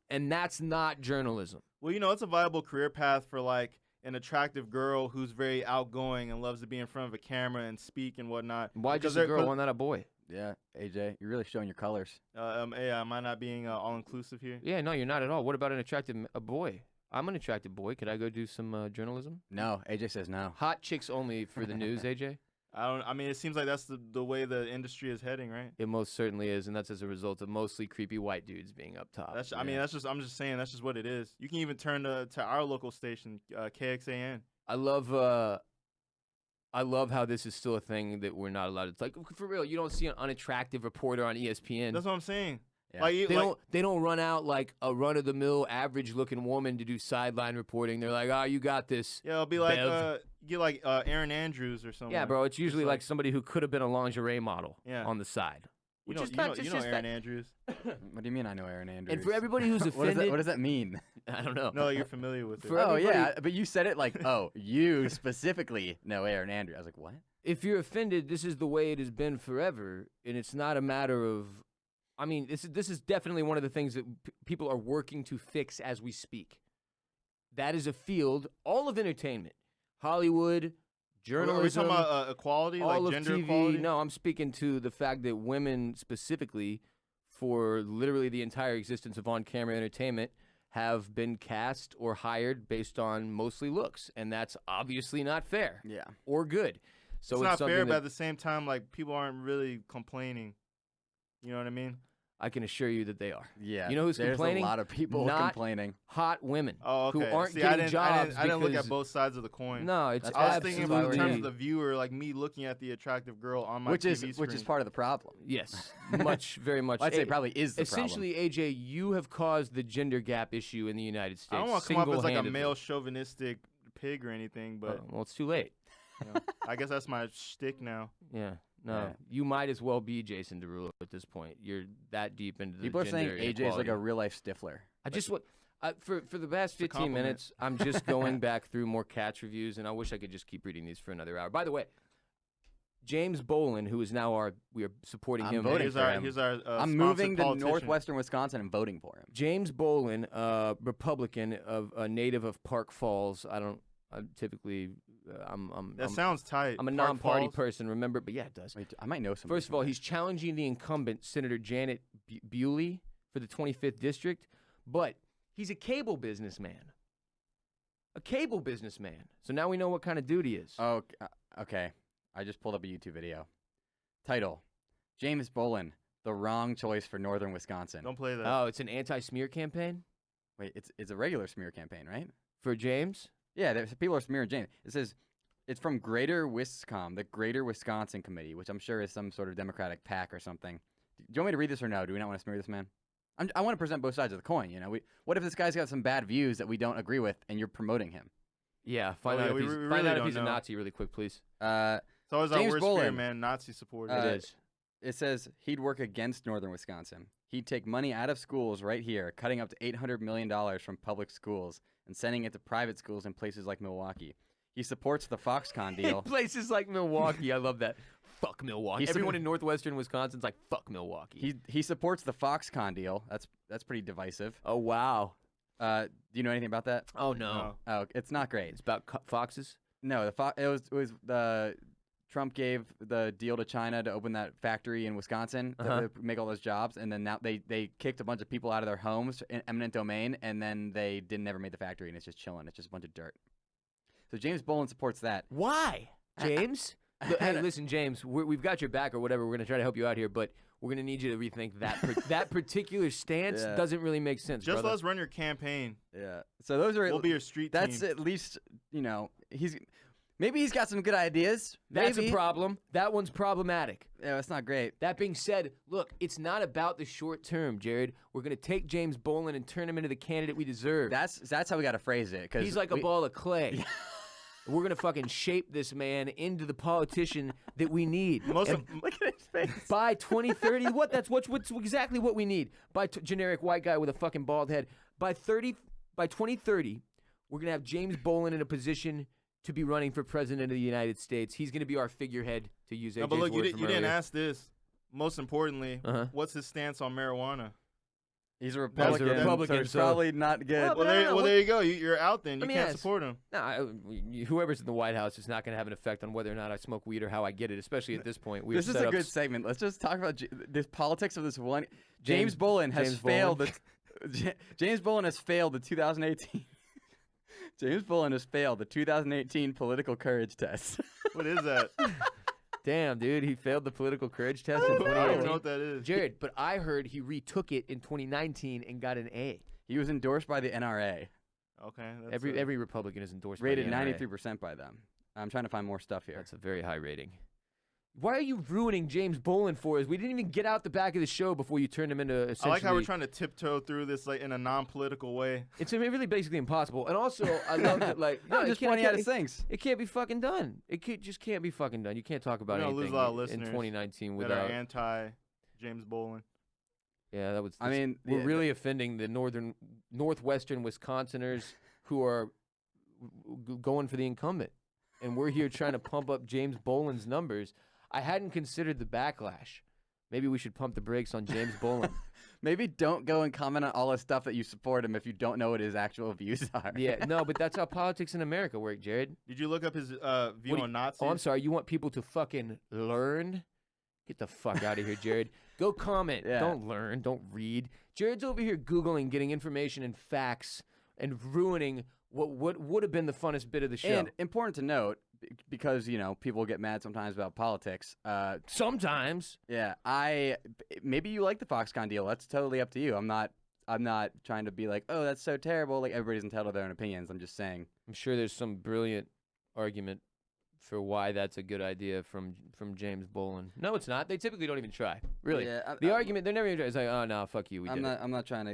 And that's not journalism. Well, it's a viable career path for like an attractive girl who's very outgoing and loves to be in front of a camera and speak and whatnot. Why Because just a they're- girl? 'cause- Why not a boy? Yeah, AJ, you're really showing your colors. Yeah, am I not being all inclusive here? Yeah, no, you're not at all. What about an attractive a boy? I'm an attractive boy. Could I go do some journalism? No, AJ says no. Hot chicks only for the news, AJ? I mean, it seems like that's the way the industry is heading, right? It most certainly is, and that's as a result of mostly creepy white dudes being up top. I mean, I'm just saying that's just what it is. You can even turn to our local station, KXAN. I love how this is still a thing that we're not allowed to. It's like, for real, you don't see an unattractive reporter on ESPN. That's what I'm saying. Yeah. Like, They don't run out like a run of the mill average looking woman to do sideline reporting. They're like, "Oh, you got this." yeah, it'll be like Bev. get like Aaron Andrews or something. Yeah, bro. It's usually like- like somebody who could have been a lingerie model Yeah. on the side. You Which know, is not you know just Aaron that. Andrews. What do you mean I know Aaron Andrews? And for everybody who's what offended, does that mean? I don't know. No, you're familiar with it. For Oh everybody- yeah, but you said it like, oh, you specifically know Aaron Andrews. I was like, what? If you're offended, this is the way it has been forever, and it's not a matter of. I mean, this is definitely one of the things that people are working to fix as we speak. That is a field, all of entertainment, Hollywood, Are we journalism, talking about equality, all like of gender TV. equality? No, I'm speaking to the fact that women specifically for literally the entire existence of on-camera entertainment have been cast or hired based on mostly looks, and that's obviously not fair Yeah. or good. So it's not something fair, that but at the same time, like people aren't really complaining. You know what I mean? I can assure you that they are. Yeah. You know who's There's complaining? a lot of people Not complaining. Hot women Oh, okay. who aren't See, getting jobs I didn't look because- at both sides of the coin. No, it's That's I was absolutely thinking in terms of the viewer, like me looking at the attractive girl on my Which TV is screen. which is part of the problem. yes, very much. I'd say A- probably is the essentially, AJ, you have caused the gender gap issue in the United States. I don't want to come off as like a single-handedly. male chauvinistic pig or anything, but Well, it's too late. you know, I guess that's my shtick now. Yeah. No, Yeah. you might as well be Jason Derulo at this point. You're that deep into the People are saying gender AJ is like inequality. a real life Stifler. I just want for the past It's a 15 compliment. minutes, I'm just going back through more Cats reviews, and I wish I could just keep reading these for another hour. By the way, James Bolen, who is now we are supporting I'm him. voting Here's for our him. here's our I'm sponsored moving to politician. northwestern Wisconsin and voting for him. James Bolen, Republican of a native of Park Falls. I'm typically That sounds tight. I'm a Park non-party Falls. person. Remember, but yeah, it does. Wait, I might know some. First of all, he's challenging the incumbent, Senator Janet Bewley, for the 25th district, but he's a cable businessman. A cable businessman. So now we know what kind of dude he is. Oh, okay. I just pulled up a YouTube video. Title: James Bolen, the wrong choice for northern Wisconsin. Don't play that. Oh, it's an anti-smear campaign Wait, it's a regular smear campaign, right? for James? Yeah, people are smearing James. It says it's from Greater Wiscom, the Greater Wisconsin Committee, which I'm sure is some sort of Democratic PAC or something. Do you want me to read this or no? Do we not want to smear this man? I want to present both sides of the coin. You know, what if this guy's got some bad views that we don't agree with, and you're promoting him? Yeah, find Oh, out yeah, if we he's, really find out if don't he's a know. Nazi really quick, please. It's always our James worst fear, Bolen. man. Nazi supporter. It is. It says he'd work against northern Wisconsin. He'd take money out of schools right here, cutting up to $800 million from public schools and sending it to private schools in places like Milwaukee. He supports the Foxconn In deal. places like Milwaukee, I love that. Fuck Milwaukee. He's Everyone in northwestern Wisconsin's like, fuck Milwaukee. He supports the Foxconn deal. That's pretty divisive. Oh, wow. Do you know anything about that? Oh, no. Oh, it's not great. It's about foxes? No, it was the Trump gave the deal to China to open that factory in Wisconsin to make all those jobs, and then now they kicked a bunch of people out of their homes in eminent domain, and then they never made the factory, and it's just chilling. It's just a bunch of dirt. So James Bolen supports that. Why, James? Hey, listen, James, we've got your back or whatever. We're going to try to help you out here, but we're going to need you to rethink that. That particular stance Yeah. doesn't really make sense, Just brother. let us run your campaign. Yeah. So those are We'll be your street that's team. at least maybe he's got some good ideas. That's maybe. a problem. That one's problematic. Yeah, that's not great. That being said, look, it's not about the short term, Jared. We're going to take James Bolen and turn him into the candidate we deserve. That's how we got to phrase it. Cause He's like a ball of clay. We're going to fucking shape this man into the politician that we need. Most And of, Look at his face. by 2030, that's what's exactly what we need. By generic white guy with a fucking bald head. By 2030, we're going to have James Bolen in a position to be running for president of the United States. He's going to be our figurehead, to use AJ's no, but look, you word from didn't earlier. ask this. Most importantly, Uh-huh. what's his stance on marijuana? He's a Republican. Republican, so it's so- probably not good. Well, Well, no, there, no, well, what- there you go. You're out then. You Let me can't ask. support him. Whoever's in the White House is not going to have an effect on whether or not I smoke weed or how I get it, especially at this point. This is a good segment. Let's just talk about the politics of this one. James Bolen has James failed. Bolen. James Bolen has failed the 2018. James Bolen has failed the 2018 political courage test. What is that? Damn, dude, he failed the political courage test in I don't even 2018. know what that is. Jared, but I heard he retook it in 2019 and got an A. He was endorsed by the NRA, Okay. That's Every Republican is endorsed rated by the NRA. 93% by them. I'm trying to find more stuff here. That's a very high rating. Why are you ruining James Bolen for us? We didn't even get out the back of the show before you turned him into essentially... I like how we're trying to tiptoe through this like in a non-political way. It's really basically impossible. And also, I love that, like... No, it just can't- pointing it out can't- his things. It can't be fucking done. Just can't be fucking done. You can't talk about We're gonna anything lose a lot of in listeners 2019 That without... are anti-James Bolen. Yeah, that was... I mean, we're the- really offending the northwestern Wisconsiners who are going for the incumbent. And we're here trying to pump up James Bolen's numbers. I hadn't considered the backlash. Maybe we should pump the brakes on James Bolen. Maybe don't go and comment on all the stuff that you support him if you don't know what his actual views are. Yeah, no, but that's how politics in America work, Jared. Did you look up his view What do on Nazis? Oh, I'm sorry. You want people to fucking learn? Get the fuck out of here, Jared. Go comment. Yeah. Don't learn. Don't read. Jared's over here Googling, getting information and facts, and ruining what would have been the funnest bit of the show. And important to note, because people get mad sometimes about politics. Sometimes. Yeah, maybe you like the Foxconn deal. That's totally up to you. I'm not trying to be like, oh, that's so terrible. Like everybody's entitled to their own opinions. I'm just saying. I'm sure there's some brilliant argument for why that's a good idea from James Bolen. No, it's not. They typically don't even try. Really. Yeah, The argument, they're never even try. It's like, oh, no, fuck you. I'm not trying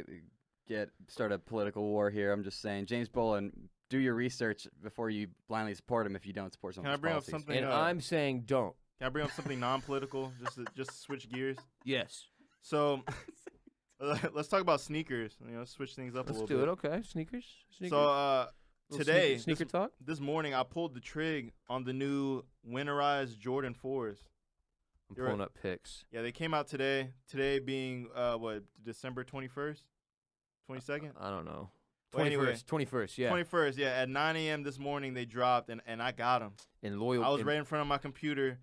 to start a political war here. I'm just saying, James Bolen, do your research before you blindly support him if you don't support someone's Can I bring up policies. something? And I'm saying don't. Can I bring up something non-political? just to switch gears. Yes. So let's talk about sneakers. Switch things up a Let's little do bit. it. Okay. Sneakers. So Little today, Sneaker talk? this morning, I pulled the trig on the new winterized Jordan 4s. I'm You're pulling right. up pics. Yeah, they came out today. Today being December 21st, 22nd. I don't know. Well, 21st. anyway, 21st. Yeah. 21st. Yeah, at 9 a.m. this morning they dropped, and I got them. And loyal. I was and right in front of my computer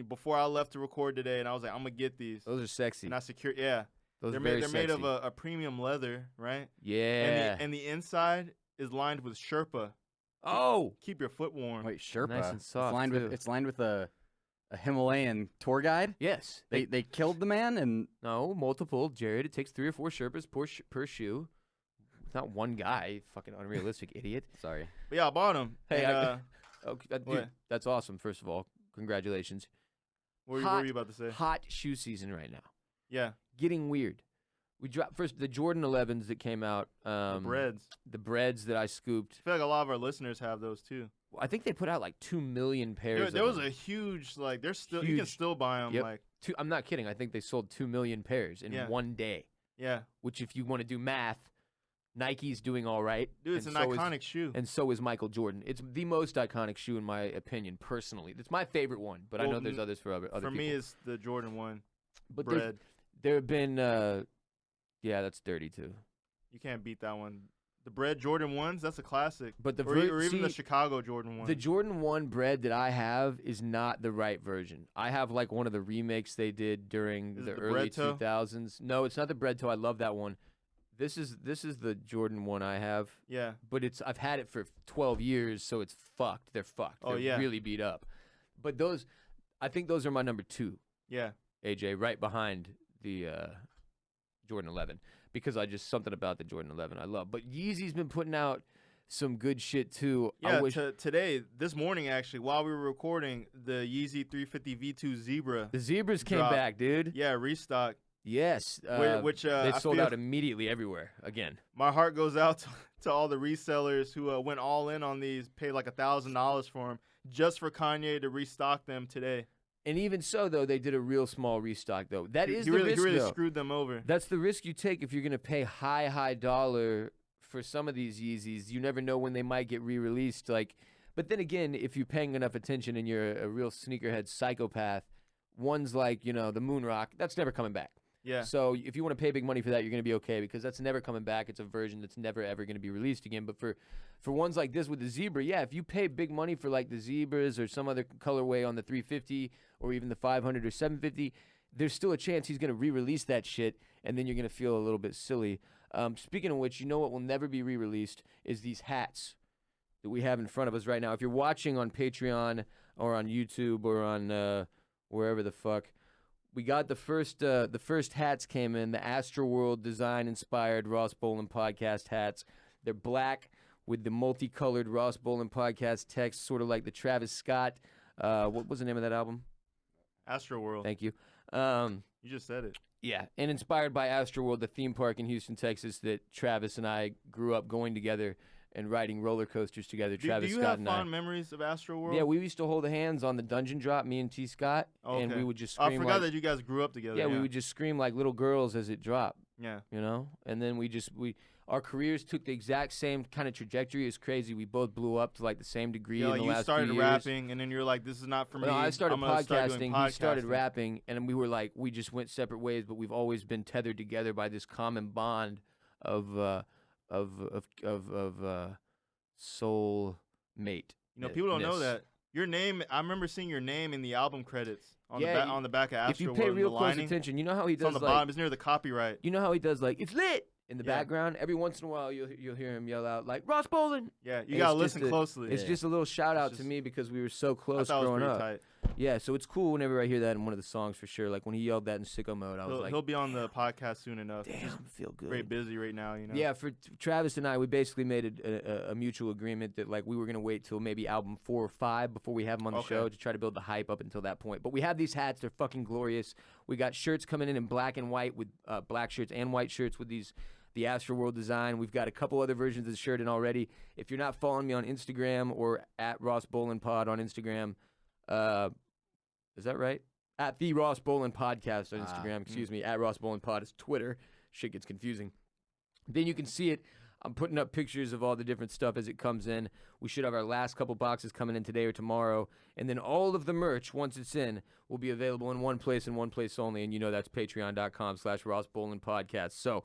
before I left to record today, and I was like, I'm gonna get these. Those are sexy. And I secured. Yeah, Those they're are very made. They're made of sexy. a premium leather, right? Yeah. And the inside is lined with Sherpa. Oh. Keep your foot warm. Wait, Sherpa. Nice and soft, It's lined with a Himalayan tour guide. Yes. They killed the man and No, multiple. Jared, it takes 3 or 4 Sherpas per shoe. It's not one guy. Fucking unrealistic idiot. sorry. But yeah, I bought them. Hey, and, Okay, dude, What? that's awesome. First of all, congratulations. what were hot- you about to say? Hot shoe season right now. Yeah, Getting weird. We dropped first the Jordan 11s that came out. the breads. The breads that I scooped. I feel like a lot of our listeners have those too. I think they put out like 2 million pairs. There of was them. a huge They're still you can Huge. still buy them. Yep. Like I'm not kidding. I think they sold 2 million pairs in Yeah. one day. yeah, Which, if you want to do math, Nike's doing all right. dude, it's and an so is- iconic shoe. And so is Michael Jordan. It's the most iconic shoe in my opinion, personally. It's my favorite one, but I Well, know there's others for other For people. me, it's the Jordan 1 but bread. there have been, yeah, that's dirty too. You can't beat that one. The bread Jordan 1s, that's a classic. But the or even the see, Chicago Jordan 1. the Jordan 1 bread that I have is not the right version. I have like one of the remakes they did during Is the it the early bread toe? 2000s. No, it's not the bread toe. I love that one. This is the Jordan 1 I have, yeah, but I've had it for 12 years, so it's fucked. They're fucked. Oh, They're yeah. really beat up. But I think those are my number 2. yeah. AJ, right behind the Jordan 11, because something about the Jordan 11 I love. But Yeezy's been putting out some good shit too. Yeah, I wish this morning actually, while we were recording, the Yeezy 350 V2 Zebra, the Zebras came drop. back, dude. yeah, restock. Yes, Which they I sold feel out immediately everywhere again. my heart goes out to all the resellers who went all in on these, paid like $1,000 for them just for Kanye to restock them today. And even so, though, they did a real small restock. Though that is he the really, risk. he really though. screwed them over. That's the risk you take if you're gonna pay high dollar for some of these Yeezys. You never know when they might get re-released. But then again, if you're paying enough attention and you're a real sneakerhead psychopath, ones like the Moonrock, that's never coming back. Yeah, So if you want to pay big money for that, you're going to be okay because that's never coming back. It's a version that's never ever going to be released again. But for ones like this with the Zebra, yeah, if you pay big money for like the Zebras or some other colorway on the 350 or even the 500 or 750, there's still a chance he's going to re-release that shit, and then you're going to feel a little bit silly. Speaking of which, you know what will never be re-released is these hats that we have in front of us right now. If you're watching on Patreon or on YouTube or on wherever the fuck, we got the first hats came in, the Astroworld design-inspired Ross Bolen Podcast hats. They're black with the multicolored Ross Bolen Podcast text, sort of like the Travis Scott. What was the name of that album? Astroworld. Thank you. You just said it. Yeah, and inspired by Astroworld, the theme park in Houston, Texas, that Travis and I grew up going together and riding roller coasters together. Do Travis you Scott have and fond memories of Astroworld? Yeah, we used to hold hands on the dungeon drop, me and T. Scott, Oh, and okay. we would just I scream forgot like, that you guys grew up together. yeah, we would just scream like little girls as it dropped. Yeah. And then our careers took the exact same kind of trajectory. It's crazy. We both blew up to like the same degree Yeah, in like the you last started few years. rapping, and then you're like, "This is not for me." No, I started I'm gonna start doing podcasting. He started podcasting. rapping, and we were like, we just went separate ways, but we've always been tethered together by this common bond of soul mate. You know, people don't know that Your name, I remember seeing your name in the album credits on Yeah, on the back of If you Astroworld. pay in real the close lining. attention, you know how he It's on does the like bottom. It's near the copyright. you know how he does like it's lit in the Yeah. background. Every once in a while, you'll hear him yell out like Ross Bolen. Yeah, you And gotta it's just listen closely. It's Yeah. just a little shout out It's to just- me because we were so I close thought it was growing pretty up. tight. Yeah, so it's cool whenever I hear that in one of the songs for sure. Like when he yelled that in Sicko Mode, I was He'll, like, he'll be on the podcast soon enough. He's damn, I feel good. very busy right now, you know. Yeah, for Travis and I, we basically made a mutual agreement that like we were gonna wait till maybe album 4 or 5 before we have him on the Okay. show to try to build the hype up until that point. But we have these hats; they're fucking glorious. We got shirts coming in black and white with black shirts and white shirts with the Astroworld design. We've got a couple other versions of the shirt in already. If you're not following me on Instagram or at Ross Bolen Pod on Instagram, is that right? At the Ross Bolen Podcast on Instagram, excuse me. At Ross Bolen Pod is Twitter. Shit gets confusing. Then you can see it. I'm putting up pictures of all the different stuff as it comes in. We should have our last couple boxes coming in today or tomorrow. And then all of the merch, once it's in, will be available in one place and one place only. And you know that's patreon.com/Ross Bolen Podcast. So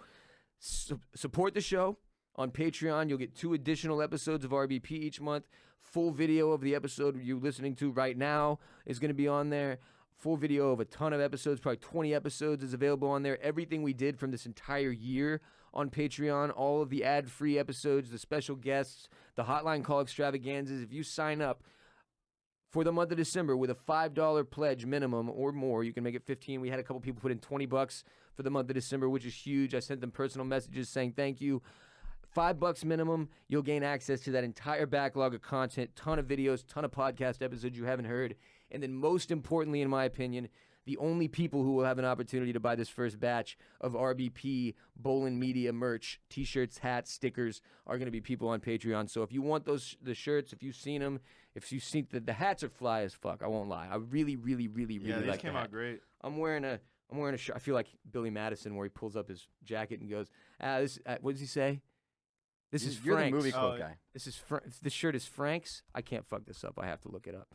support the show on Patreon. You'll get 2 additional episodes of RBP each month. Full video of the episode you're listening to right now is going to be on there. Full video of a ton of episodes, probably 20 episodes is available on there. Everything we did from this entire year on Patreon, all of the ad-free episodes, the special guests, the hotline call extravaganzas. If you sign up for the month of December with a $5 pledge minimum or more, you can make it 15. We had a couple people put in $20 for the month of December, which is huge. I sent them personal messages saying thank you. $5 minimum, you'll gain access to that entire backlog of content, ton of videos, ton of podcast episodes you haven't heard. And then most importantly, in my opinion, the only people who will have an opportunity to buy this first batch of RBP Bolen Media merch, t-shirts, hats, stickers, are going to be people on Patreon. So if you want the shirts, if you've seen them, if you've seen the hats are fly as fuck. I won't lie. I really, really, really, really Yeah, these like came the hat. out great. I'm wearing a shirt. I feel like Billy Madison where he pulls up his jacket and goes, what does he say? This is You're Frank's. the movie quote Oh, guy. This shirt is Frank's. I can't fuck this up. I have to look it up.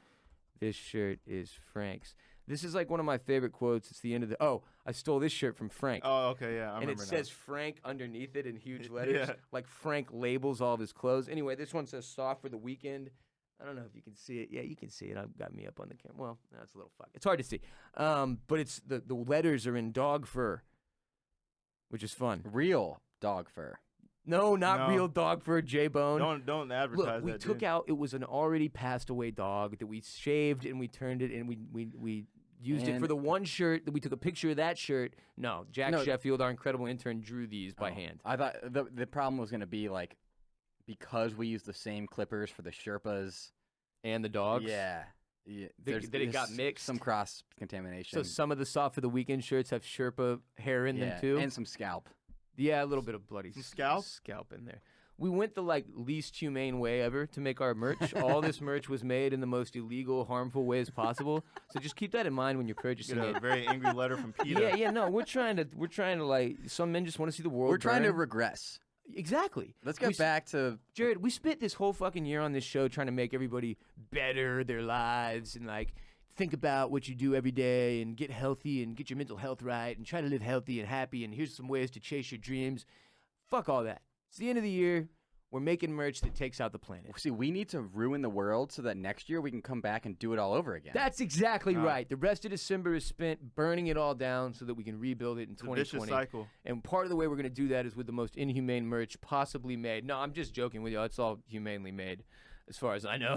This shirt is Frank's. This is like one of my favorite quotes. It's the end of the. Oh, I stole this shirt from Frank. Oh, okay, yeah, I and it remember says Frank underneath it in huge letters. Yeah. Like Frank labels all of his clothes. Anyway, this one says soft for the weekend. I don't know if you can see it. Yeah, you can see it. I've got me up on the camera. Well, that's a little fuck. It's hard to see. But it's the letters are in dog fur, which is fun. Real dog fur. No, not No. real dog fur, J-Bone. Don't advertise Look, we that. took dude. out. It was an already passed away dog that we shaved and we turned it and we used it for And- the one shirt that we took a picture of that shirt. No, Jack No. Sheffield, our incredible intern, drew these by Oh, hand. I thought the problem was going to be like because we used the same clippers for the Sherpas. And the dogs. Yeah. There's that it got mixed? Some cross contamination. So some of the soft for the weekend shirts have Sherpa hair in them too. and some scalp. Yeah, a little bit of bloody Some scalp? scalp in there. We went the like least humane way ever to make our merch. All this merch was made in the most illegal, harmful ways possible. So just keep that in mind when you're purchasing Get it. a very angry letter from PETA. Yeah, no, we're trying to like some men just want to see the world. We're trying to burn. regress. Exactly. Let's We get back to Jared, we spent this whole fucking year on this show trying to make everybody better their lives and like think about what you do every day and get healthy and get your mental health right and try to live healthy and happy and here's some ways to chase your dreams. Fuck all that. It's the end of the year. We're making merch that takes out the planet. see. We need to ruin the world so that next year we can come back and do it all over again. That's exactly right. The rest of December is spent burning it all down so that we can rebuild it in It's a vicious 2020. cycle. And part of the way we're going to do that is with the most inhumane merch possibly made. No, I'm just joking with you. It's all humanely made as far as I know.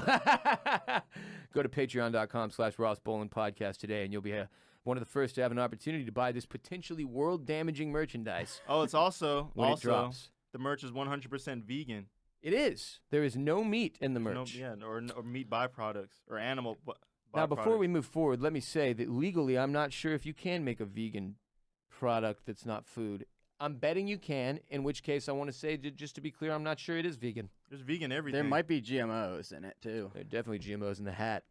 Go to patreon.com/Ross Bolen Podcast today and you'll be one of the first to have an opportunity to buy this potentially world-damaging merchandise Oh, it's also when it drops. the merch is 100% vegan. It is. There is no meat in the No, merch. yeah, or meat byproducts or animal. Now, before we byproducts. move forward, let me say that legally, I'm not sure if you can make a vegan product that's not food. I'm betting you can, in which case I want to say, just to be clear, I'm not sure it is vegan. There's vegan everything. there might be GMOs in it too. There are definitely GMOs in the hat.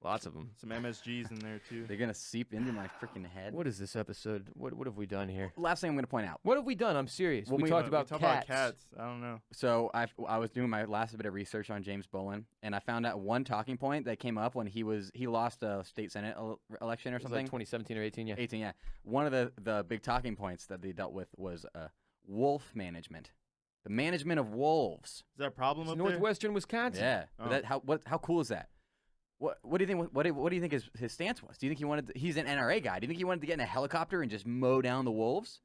Lots of them. some MSGs in there too. They're gonna seep into my freaking head. What is this episode? What have we done here? Last thing I'm gonna point out. What have we done? I'm serious. When we we- talked about talk cats. about cats. I don't know. So I was doing my last bit of research on James Bolen, and I found out one talking point that came up when he lost a state senate election or It was something. like 2017 or 18, yeah. 18, yeah. One of the big talking points that they dealt with was wolf management. the management of wolves. Is that a problem It's up there? northwestern Wisconsin. Yeah. Oh. But how cool is that? What do you think? What do you think his stance was? Do you think he wanted? He's an NRA guy. Do you think he wanted to get in a helicopter and just mow down the wolves?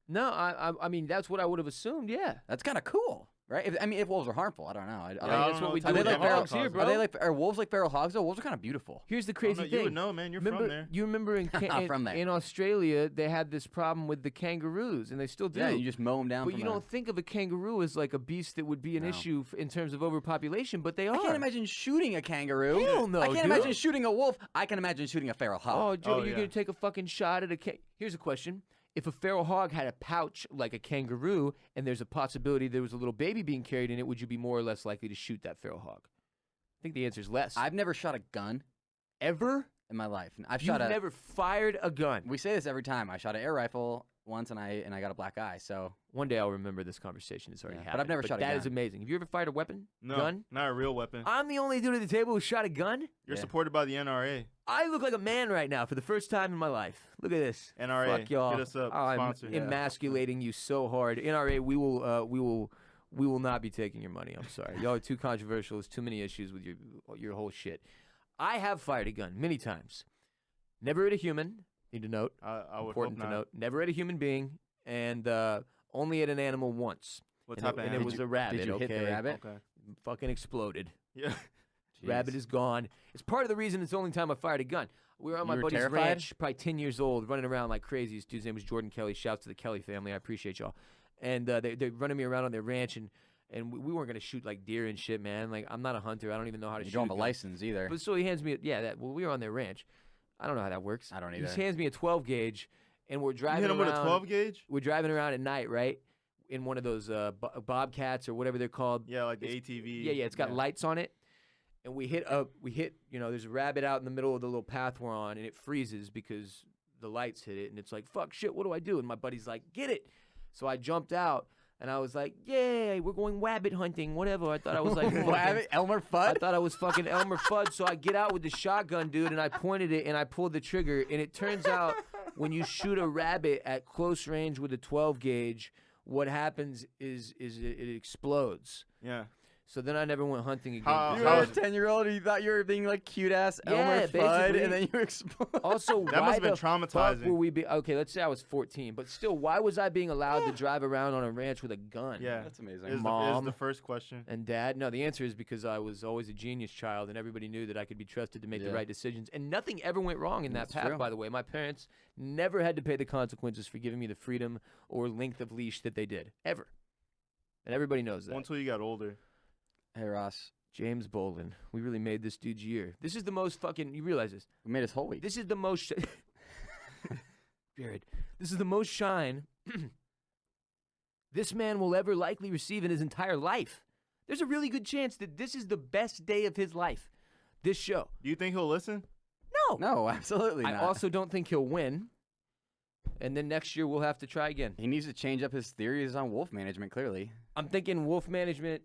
No, I mean that's what I would have assumed. Yeah. That's kind of cool, right? If wolves are harmful, I don't know. I That's don't know what we what do type with of the damage hogs it here, causes. bro. Are wolves like feral hogs though? Wolves are kind of beautiful. Here's the I don't crazy know, thing. you would know, man. You're remember, from there. You remember I'm from there. in Australia they had this problem with the kangaroos, and they still do. Yeah, you just mow them down. but from you don't think of a kangaroo as like a beast that would be an No. issue in terms of overpopulation, but they are. I can't imagine shooting a kangaroo. Hell no, I can't dude. imagine shooting a wolf. I can imagine shooting a feral Oh, hog. Joe, Oh, you're yeah. gonna take a fucking shot at a Here's a question. If a feral hog had a pouch like a kangaroo and there's a possibility there was a little baby being carried in it, would you be more or less likely to shoot that feral hog? I think the answer is less. I've never shot a gun Ever? in my life. I've You've shot a. never fired a gun. We say this every time. I shot an air rifle once, and I got a black eye. So One day I'll remember this conversation. It's already Yeah, happened. but I've never shot a That is gun. amazing. Have you ever fired a weapon? No, Gun? not a real weapon. I'm the only dude at the table who shot a gun? You're Yeah. supported by the NRA. I look like a man right now for the first time in my life. Look at this. NRA, Fuck y'all. hit us up, Oh, I'm sponsor. Yeah. emasculating you so hard. NRA, we will not be taking your money. I'm sorry. Y'all are too controversial. There's too many issues with your whole shit. I have fired a gun many times. Never at a human. Need to note. I would Important hope to not. note. Never at a human being, and only at an animal once. What and type it, of and it animal? was a rabbit. did you okay. hit the rabbit? Okay. Fucking exploded. Yeah. Rabbit Jeez. is gone. It's part of the reason it's the only time I fired a gun. We were on my You were buddy's terrified? ranch, probably 10 years old, running around like crazy. His dude's name was Jordan Kelly. Shouts to the Kelly family. I appreciate y'all. And they're running me around on their ranch, and we weren't going to shoot like deer and shit, man. Like, I'm not a hunter. I don't even know how to You shoot don't have a gun. license either. But so he hands me, we were on their ranch. I don't know how that works. I don't He either. just hands me a 12 gauge, and we're You driving hit him around. with a 12 gauge? We're driving around at night, right? In one of those Bobcats or whatever they're called. Yeah, like the It's- ATV. Yeah, it's got lights on it. And we hit, there's a rabbit out in the middle of the little path we're on, and it freezes because the lights hit it. And it's like, fuck, shit, what do I do? And my buddy's like, get it. So I jumped out, and I was like, yay, we're going wabbit hunting, whatever. I thought I was like, Rabbit, Elmer I Fudd. thought I was fucking Elmer Fudd. So I get out with the shotgun, dude, and I pointed it, and I pulled the trigger. And it turns out when you shoot a rabbit at close range with a 12 gauge, what happens is it explodes. Yeah. So then I never went hunting again. How- You how- were a 10-year-old and you thought you were being like cute ass Yeah, Elmer Fudd, basically. and then you explode. Also, That why must've been the fuck traumatizing. were we be okay? Let's say I was 14, but still, why was I being allowed to drive around on a ranch with a gun? Yeah. That's amazing. Is Mom. the first question. And Dad? No, the answer is because I was always a genius child, and everybody knew that I could be trusted to make the Yeah. right decisions, and nothing ever went wrong in that That's path. true. By the way, my parents never had to pay the consequences for giving me the freedom or length of leash that they did, ever. And everybody knows that. Until you got older. Hey Ross, James Bolen, we really made this dude's year. This is the most fucking. You realize this? we made his whole week. This is the most. Jared, this is the most shine this man will ever likely receive in his entire life. There's a really good chance that this is the best day of his life. This show. Do you think he'll listen? No. No, absolutely I not. also don't think he'll win. And then next year we'll have to try again. He needs to change up his theories on wolf management. Clearly, I'm thinking wolf management.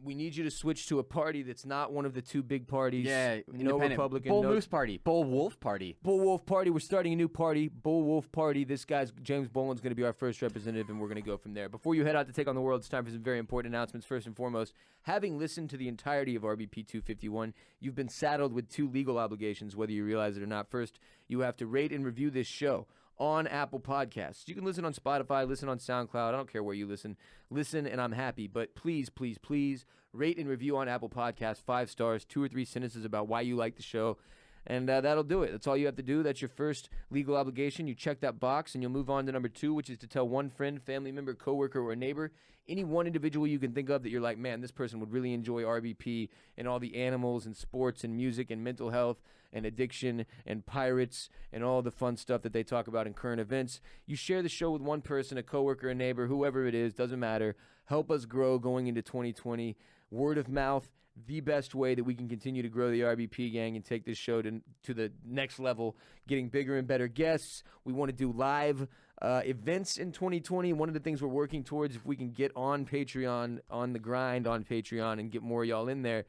We need you to switch to a party that's not one of the two big parties. yeah. no independent. Republican. Bull no Moose Party, Bull Wolf Party. Bull Wolf Party. We're starting a new party, Bull Wolf Party. This guy's James Bolen's going to be our first representative, and we're going to go from there. Before you head out to take on the world, it's time for some very important announcements. First and foremost, having listened to the entirety of RBP 251, you've been saddled with two legal obligations, whether you realize it or not. First, you have to rate and review this show on Apple Podcasts. You can listen on Spotify, listen on SoundCloud. I don't care where you listen. Listen, and I'm happy. But please, please, please rate and review on Apple Podcasts, 5 stars, 2 or 3 sentences about why you like the show. And that'll do it. That's all you have to do. That's your first legal obligation. You check that box, and you'll move on to number 2, which is to tell one friend, family member, coworker, or neighbor, any one individual you can think of that you're like, man, this person would really enjoy RBP and all the animals and sports and music and mental health and addiction and pirates and all the fun stuff that they talk about in current events. You share the show with one person, a coworker, a neighbor, whoever it is, doesn't matter. Help us grow going into 2020. Word of mouth, the best way that we can continue to grow the RBP gang and take this show to the next level, getting bigger and better guests. We want to do live events in 2020. One of the things we're working towards, if we can get on Patreon, on the grind on Patreon and get more of y'all in there,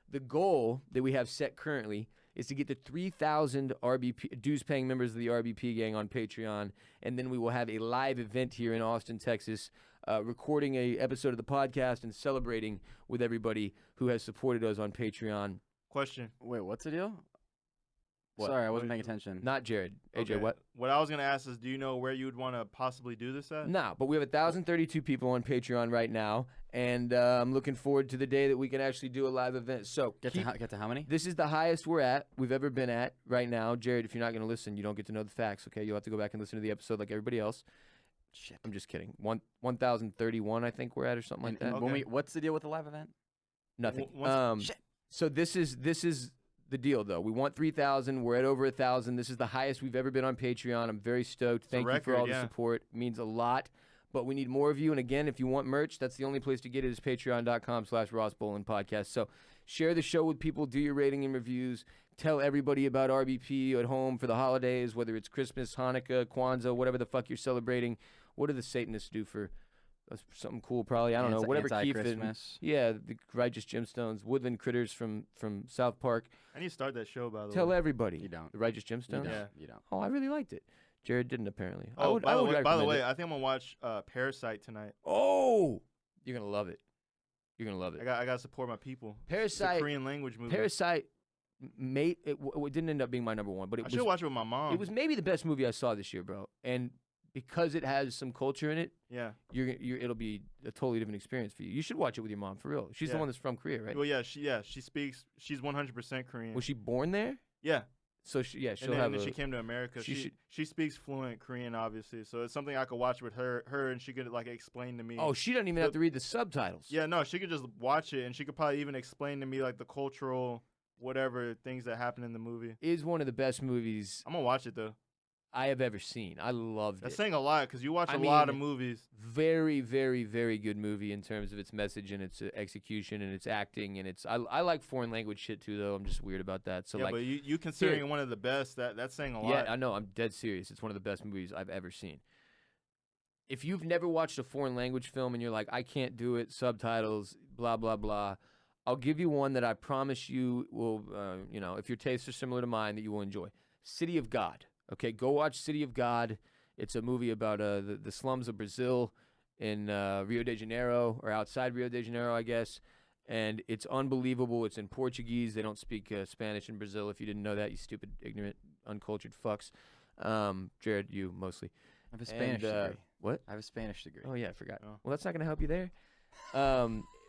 the goal that we have set currently is to get to 3,000 RBP dues-paying members of the RBP gang on Patreon, and then we will have a live event here in Austin, Texas, recording a episode of the podcast and celebrating with everybody who has supported us on Patreon. Question. Wait, what's the deal? What? Sorry, I wasn't paying attention. Not Jared. AJ, Okay. what? What I was gonna ask is, do you know where you would want to possibly do this at? No, but we have 1,032 people on Patreon right now, and I'm looking forward to the day that we can actually do a live event. So Get to how many? this is the highest we've ever been at right now. Jared, if you're not going to listen, you don't get to know the facts, okay? You'll have to go back and listen to the episode like everybody else. Shit. I'm just kidding. 1,031, I think we're at, or something like that. And when Okay. what's the deal with the live event? Nothing. Shit. So this is the deal, though. We want 3,000. We're at over 1,000. This is the highest we've ever been on Patreon. I'm very stoked. a Thank you for record, all the yeah. support. It means a lot. But we need more of you. And again, if you want merch, that's the only place to get it is patreon.com/Ross Bolen Podcast. So share the show with people. Do your rating and reviews. Tell everybody about RBP at home for the holidays, whether it's Christmas, Hanukkah, Kwanzaa, whatever the fuck you're celebrating. What do the Satanists do for something cool? Probably, I don't know. Whatever Keith and Christmas. yeah, the Righteous Gemstones, Woodland Critters from South Park. I need to start that show, by the Tell way. everybody. You don't. The Righteous You Gemstones? don't. Yeah. You don't. Oh, I really liked it. Jared didn't, apparently. Oh, by the way, recommend it. I think I'm gonna watch Parasite tonight. Oh! You're going to love it. You're going to love it. I got to support my people. It's a Parasite, Korean language movie. Parasite it didn't end up being my number one, but I should watch it with my mom. it was maybe the best movie I saw this year, bro. And because it has some culture in it, Yeah. it'll be a totally different experience for you. You should watch it with your mom, for real. She's the Yeah. one that's from Korea, right? Well, she speaks. She's 100% Korean. Was she born there? Yeah. So she'll And have then a, she came to America. she She speaks fluent Korean, obviously. So it's something I could watch with her, and she could like explain to me. Oh, she doesn't even have to read the subtitles. Yeah, no, she could just watch it, and she could probably even explain to me like the cultural whatever things that happen in the movie. Is one of the best movies I'm gonna watch it though. I have ever seen. I loved That's it. saying a lot because you watch I a lot of mean, movies. Very, very, very good movie in terms of its message and its execution and its acting and its. I like foreign language shit too, though. I'm just weird about that. So Yeah, like, but you considering it one of the best, that's saying a lot. yeah, I know. I'm dead serious. It's one of the best movies I've ever seen. If you've never watched a foreign language film and you're like, I can't do it, subtitles, blah blah blah, I'll give you one that I promise you will, if your tastes are similar to mine, that you will enjoy. City of God. Okay, go watch City of God. It's a movie about the slums of Brazil in Rio de Janeiro, or outside Rio de Janeiro, I guess. And it's unbelievable. It's in Portuguese. They don't speak Spanish in Brazil, if you didn't know that, you stupid, ignorant, uncultured fucks. Jared, you mostly. I have a Spanish degree. What? I have a Spanish degree. Oh, yeah, I forgot. Oh. Well, that's not going to help you there.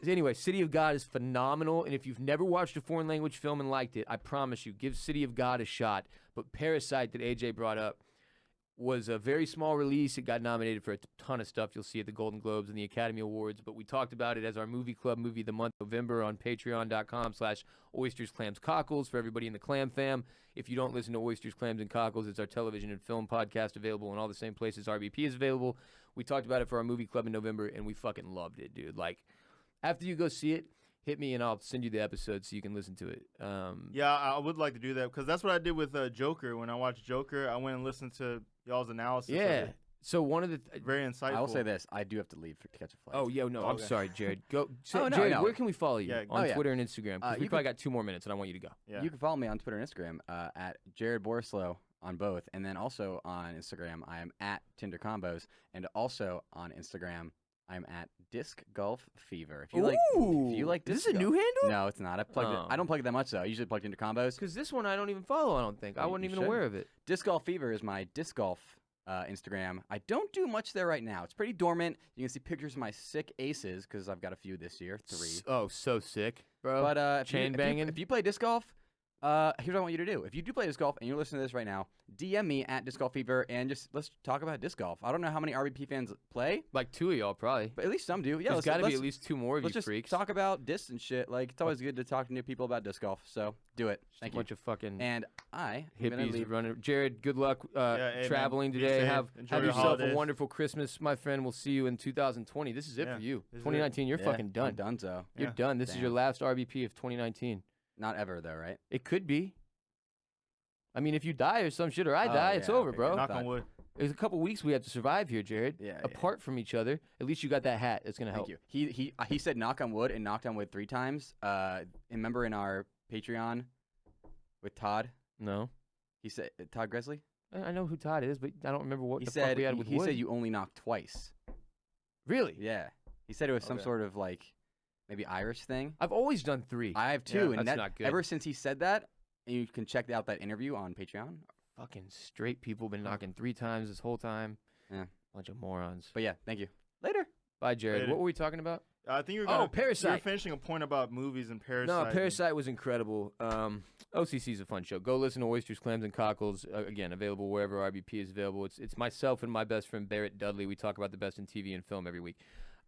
Anyway, City of God is phenomenal, and if you've never watched a foreign language film and liked it, I promise you, give City of God a shot. But Parasite that AJ brought up was a very small release. It got nominated for a ton of stuff you'll see at the Golden Globes and the Academy Awards, but we talked about it as our movie club movie of the month, November, on patreon.com/oysters, clams, cockles for everybody in the clam fam. If you don't listen to Oysters, Clams, and Cockles, it's our television and film podcast available in all the same places RBP is available. We talked about it for our movie club in November, and we fucking loved it, dude. Like, after you go see it, hit me and I'll send you the episode so you can listen to it. Yeah, I would like to do that because that's what I did with Joker. When I watched Joker, I went and listened to y'all's analysis. Yeah. Of it. So one of the Very insightful. I will say this: I do have to leave to catch a flight. Oh, no, I'm Okay. sorry, Jared. Go. So, Oh, no, Jared, no. where can we follow you? Yeah, On oh, yeah. Twitter and Instagram? Because we you probably got 2 more minutes, and I want you to go. Yeah. You can follow me on Twitter and Instagram at Jared Borislow on both, and then also on Instagram I am at Tinder Combos, and also on Instagram I am at Disc Golf Fever. If you like Is disc this a new golf- handle? No, it's not. I don't plug it that much though. I usually plug Tinder Combos. Because this one I don't even follow, I don't think. I You- wasn't you even should. aware of it. Disc Golf Fever is my disc golf Instagram. I don't do much there right now. It's pretty dormant. You can see pictures of my sick aces because I've got a few this year, 3. Oh, so sick, bro. But chain banging. If you play disc golf, here's what I want you to do. If you do play disc golf and you're listening to this right now, DM me at Disc Golf Fever and just let's talk about disc golf. I don't know how many RBP fans play, Like 2 of y'all, probably. but at least some do. Yeah, There's got to be at least 2 more of you let's just freaks. talk about disc and shit. Like it's always good to talk to new people about disc golf. So do it. Just Thank a you. bunch of fucking And I am gonna hippies leave. running. Jared, good luck hey, man. traveling Be today. safe. Have Enjoy have your yourself a holidays. wonderful Christmas, my friend. We'll see you in 2020. This is it Yeah, for you. this is it. 2019, you're Yeah, fucking done. I'm donezo. You're Yeah. done. This is your Damn. last RBP of 2019. Not ever though, right? It could be. I mean, if you die or some shit, or I Oh, die, it's yeah, over, okay, bro. good. Knock thought- on wood. There's a couple weeks we have to survive here, Jared. Yeah. Apart from each other, at least you got that hat. It's gonna help. Thank you. He said knock on wood and knocked on wood 3 times. Remember in our Patreon with Todd, No, he said Todd Gresley. I know who Todd is, but I don't remember what He the fuck said we had with he wood. said you only knocked twice. Really? Yeah. He said it was some Okay. sort of like maybe Irish thing. I've always done 3. I have too, Yeah, and that's that not good. ever since he said that, and you can check out that interview on Patreon. Fucking straight people been knocking 3 times this whole time. Yeah. Bunch of morons. But yeah, thank you. Later. Bye, Jared. Later. What were we talking about? I think you're Oh, gonna, Parasite. You're finishing a point about movies and Parasite. No, Parasite was incredible. OCC is a fun show. Go listen to Oysters, Clams, and Cockles. Again, available wherever RBP is available. It's myself and my best friend Barrett Dudley. We talk about the best in TV and film every week.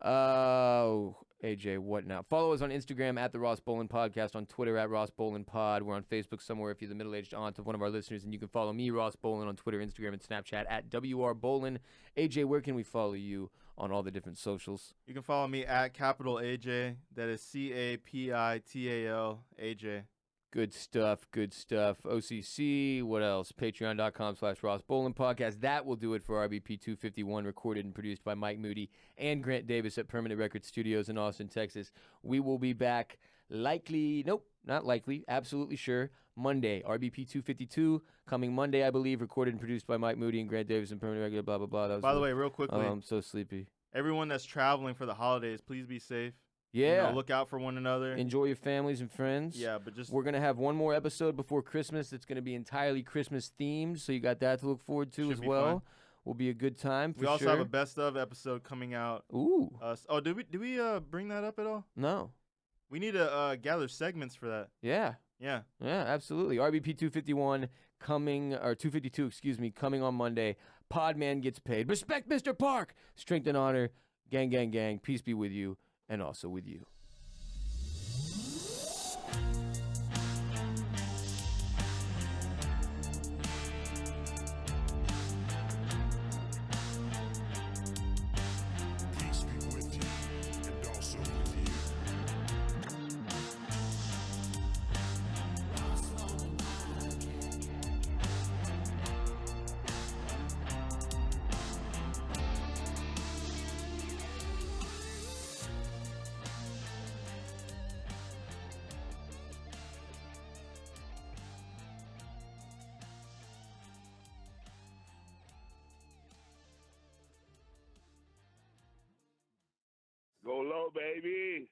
Oh, AJ, what now? Follow us on Instagram at the Ross Bolen Podcast, on Twitter at Ross Bolen Pod. We're on Facebook somewhere if you're the middle-aged aunt of one of our listeners, and you can follow me, Ross Bolen, on Twitter, Instagram, and Snapchat at WR Bolen. AJ, where can we follow you on all the different socials? You can follow me at capital AJ. That is CAPITAL AJ. Good stuff, good stuff. OCC, what else? Patreon.com/Ross Bolen Podcast. That will do it for RBP 251, recorded and produced by Mike Moody and Grant Davis at Permanent Record Studios in Austin, Texas. We will be back absolutely sure, Monday. RBP 252, coming Monday, I believe, recorded and produced by Mike Moody and Grant Davis and Permanent Record, blah, blah, blah. That was By the way, real quickly, I'm so sleepy. everyone that's traveling for the holidays, please be safe. Yeah. You know, look out for one another. Enjoy your families and friends. Yeah, but just We're going to have one more episode before Christmas that's going to be entirely Christmas themed, so you got that to look forward to Should as be well. fun. Will be a good time for we also sure. have a best of episode coming out. Ooh. Did we bring that up at all? No. We need to gather segments for that. Yeah. Yeah. Yeah, absolutely. RBP 251 coming, or 252, excuse me, coming on Monday. Podman gets paid. Respect Mr. Park. Strength and honor. Gang, gang, gang. Peace be with you and also with you. Peace be with you, and also with you. Go low, baby.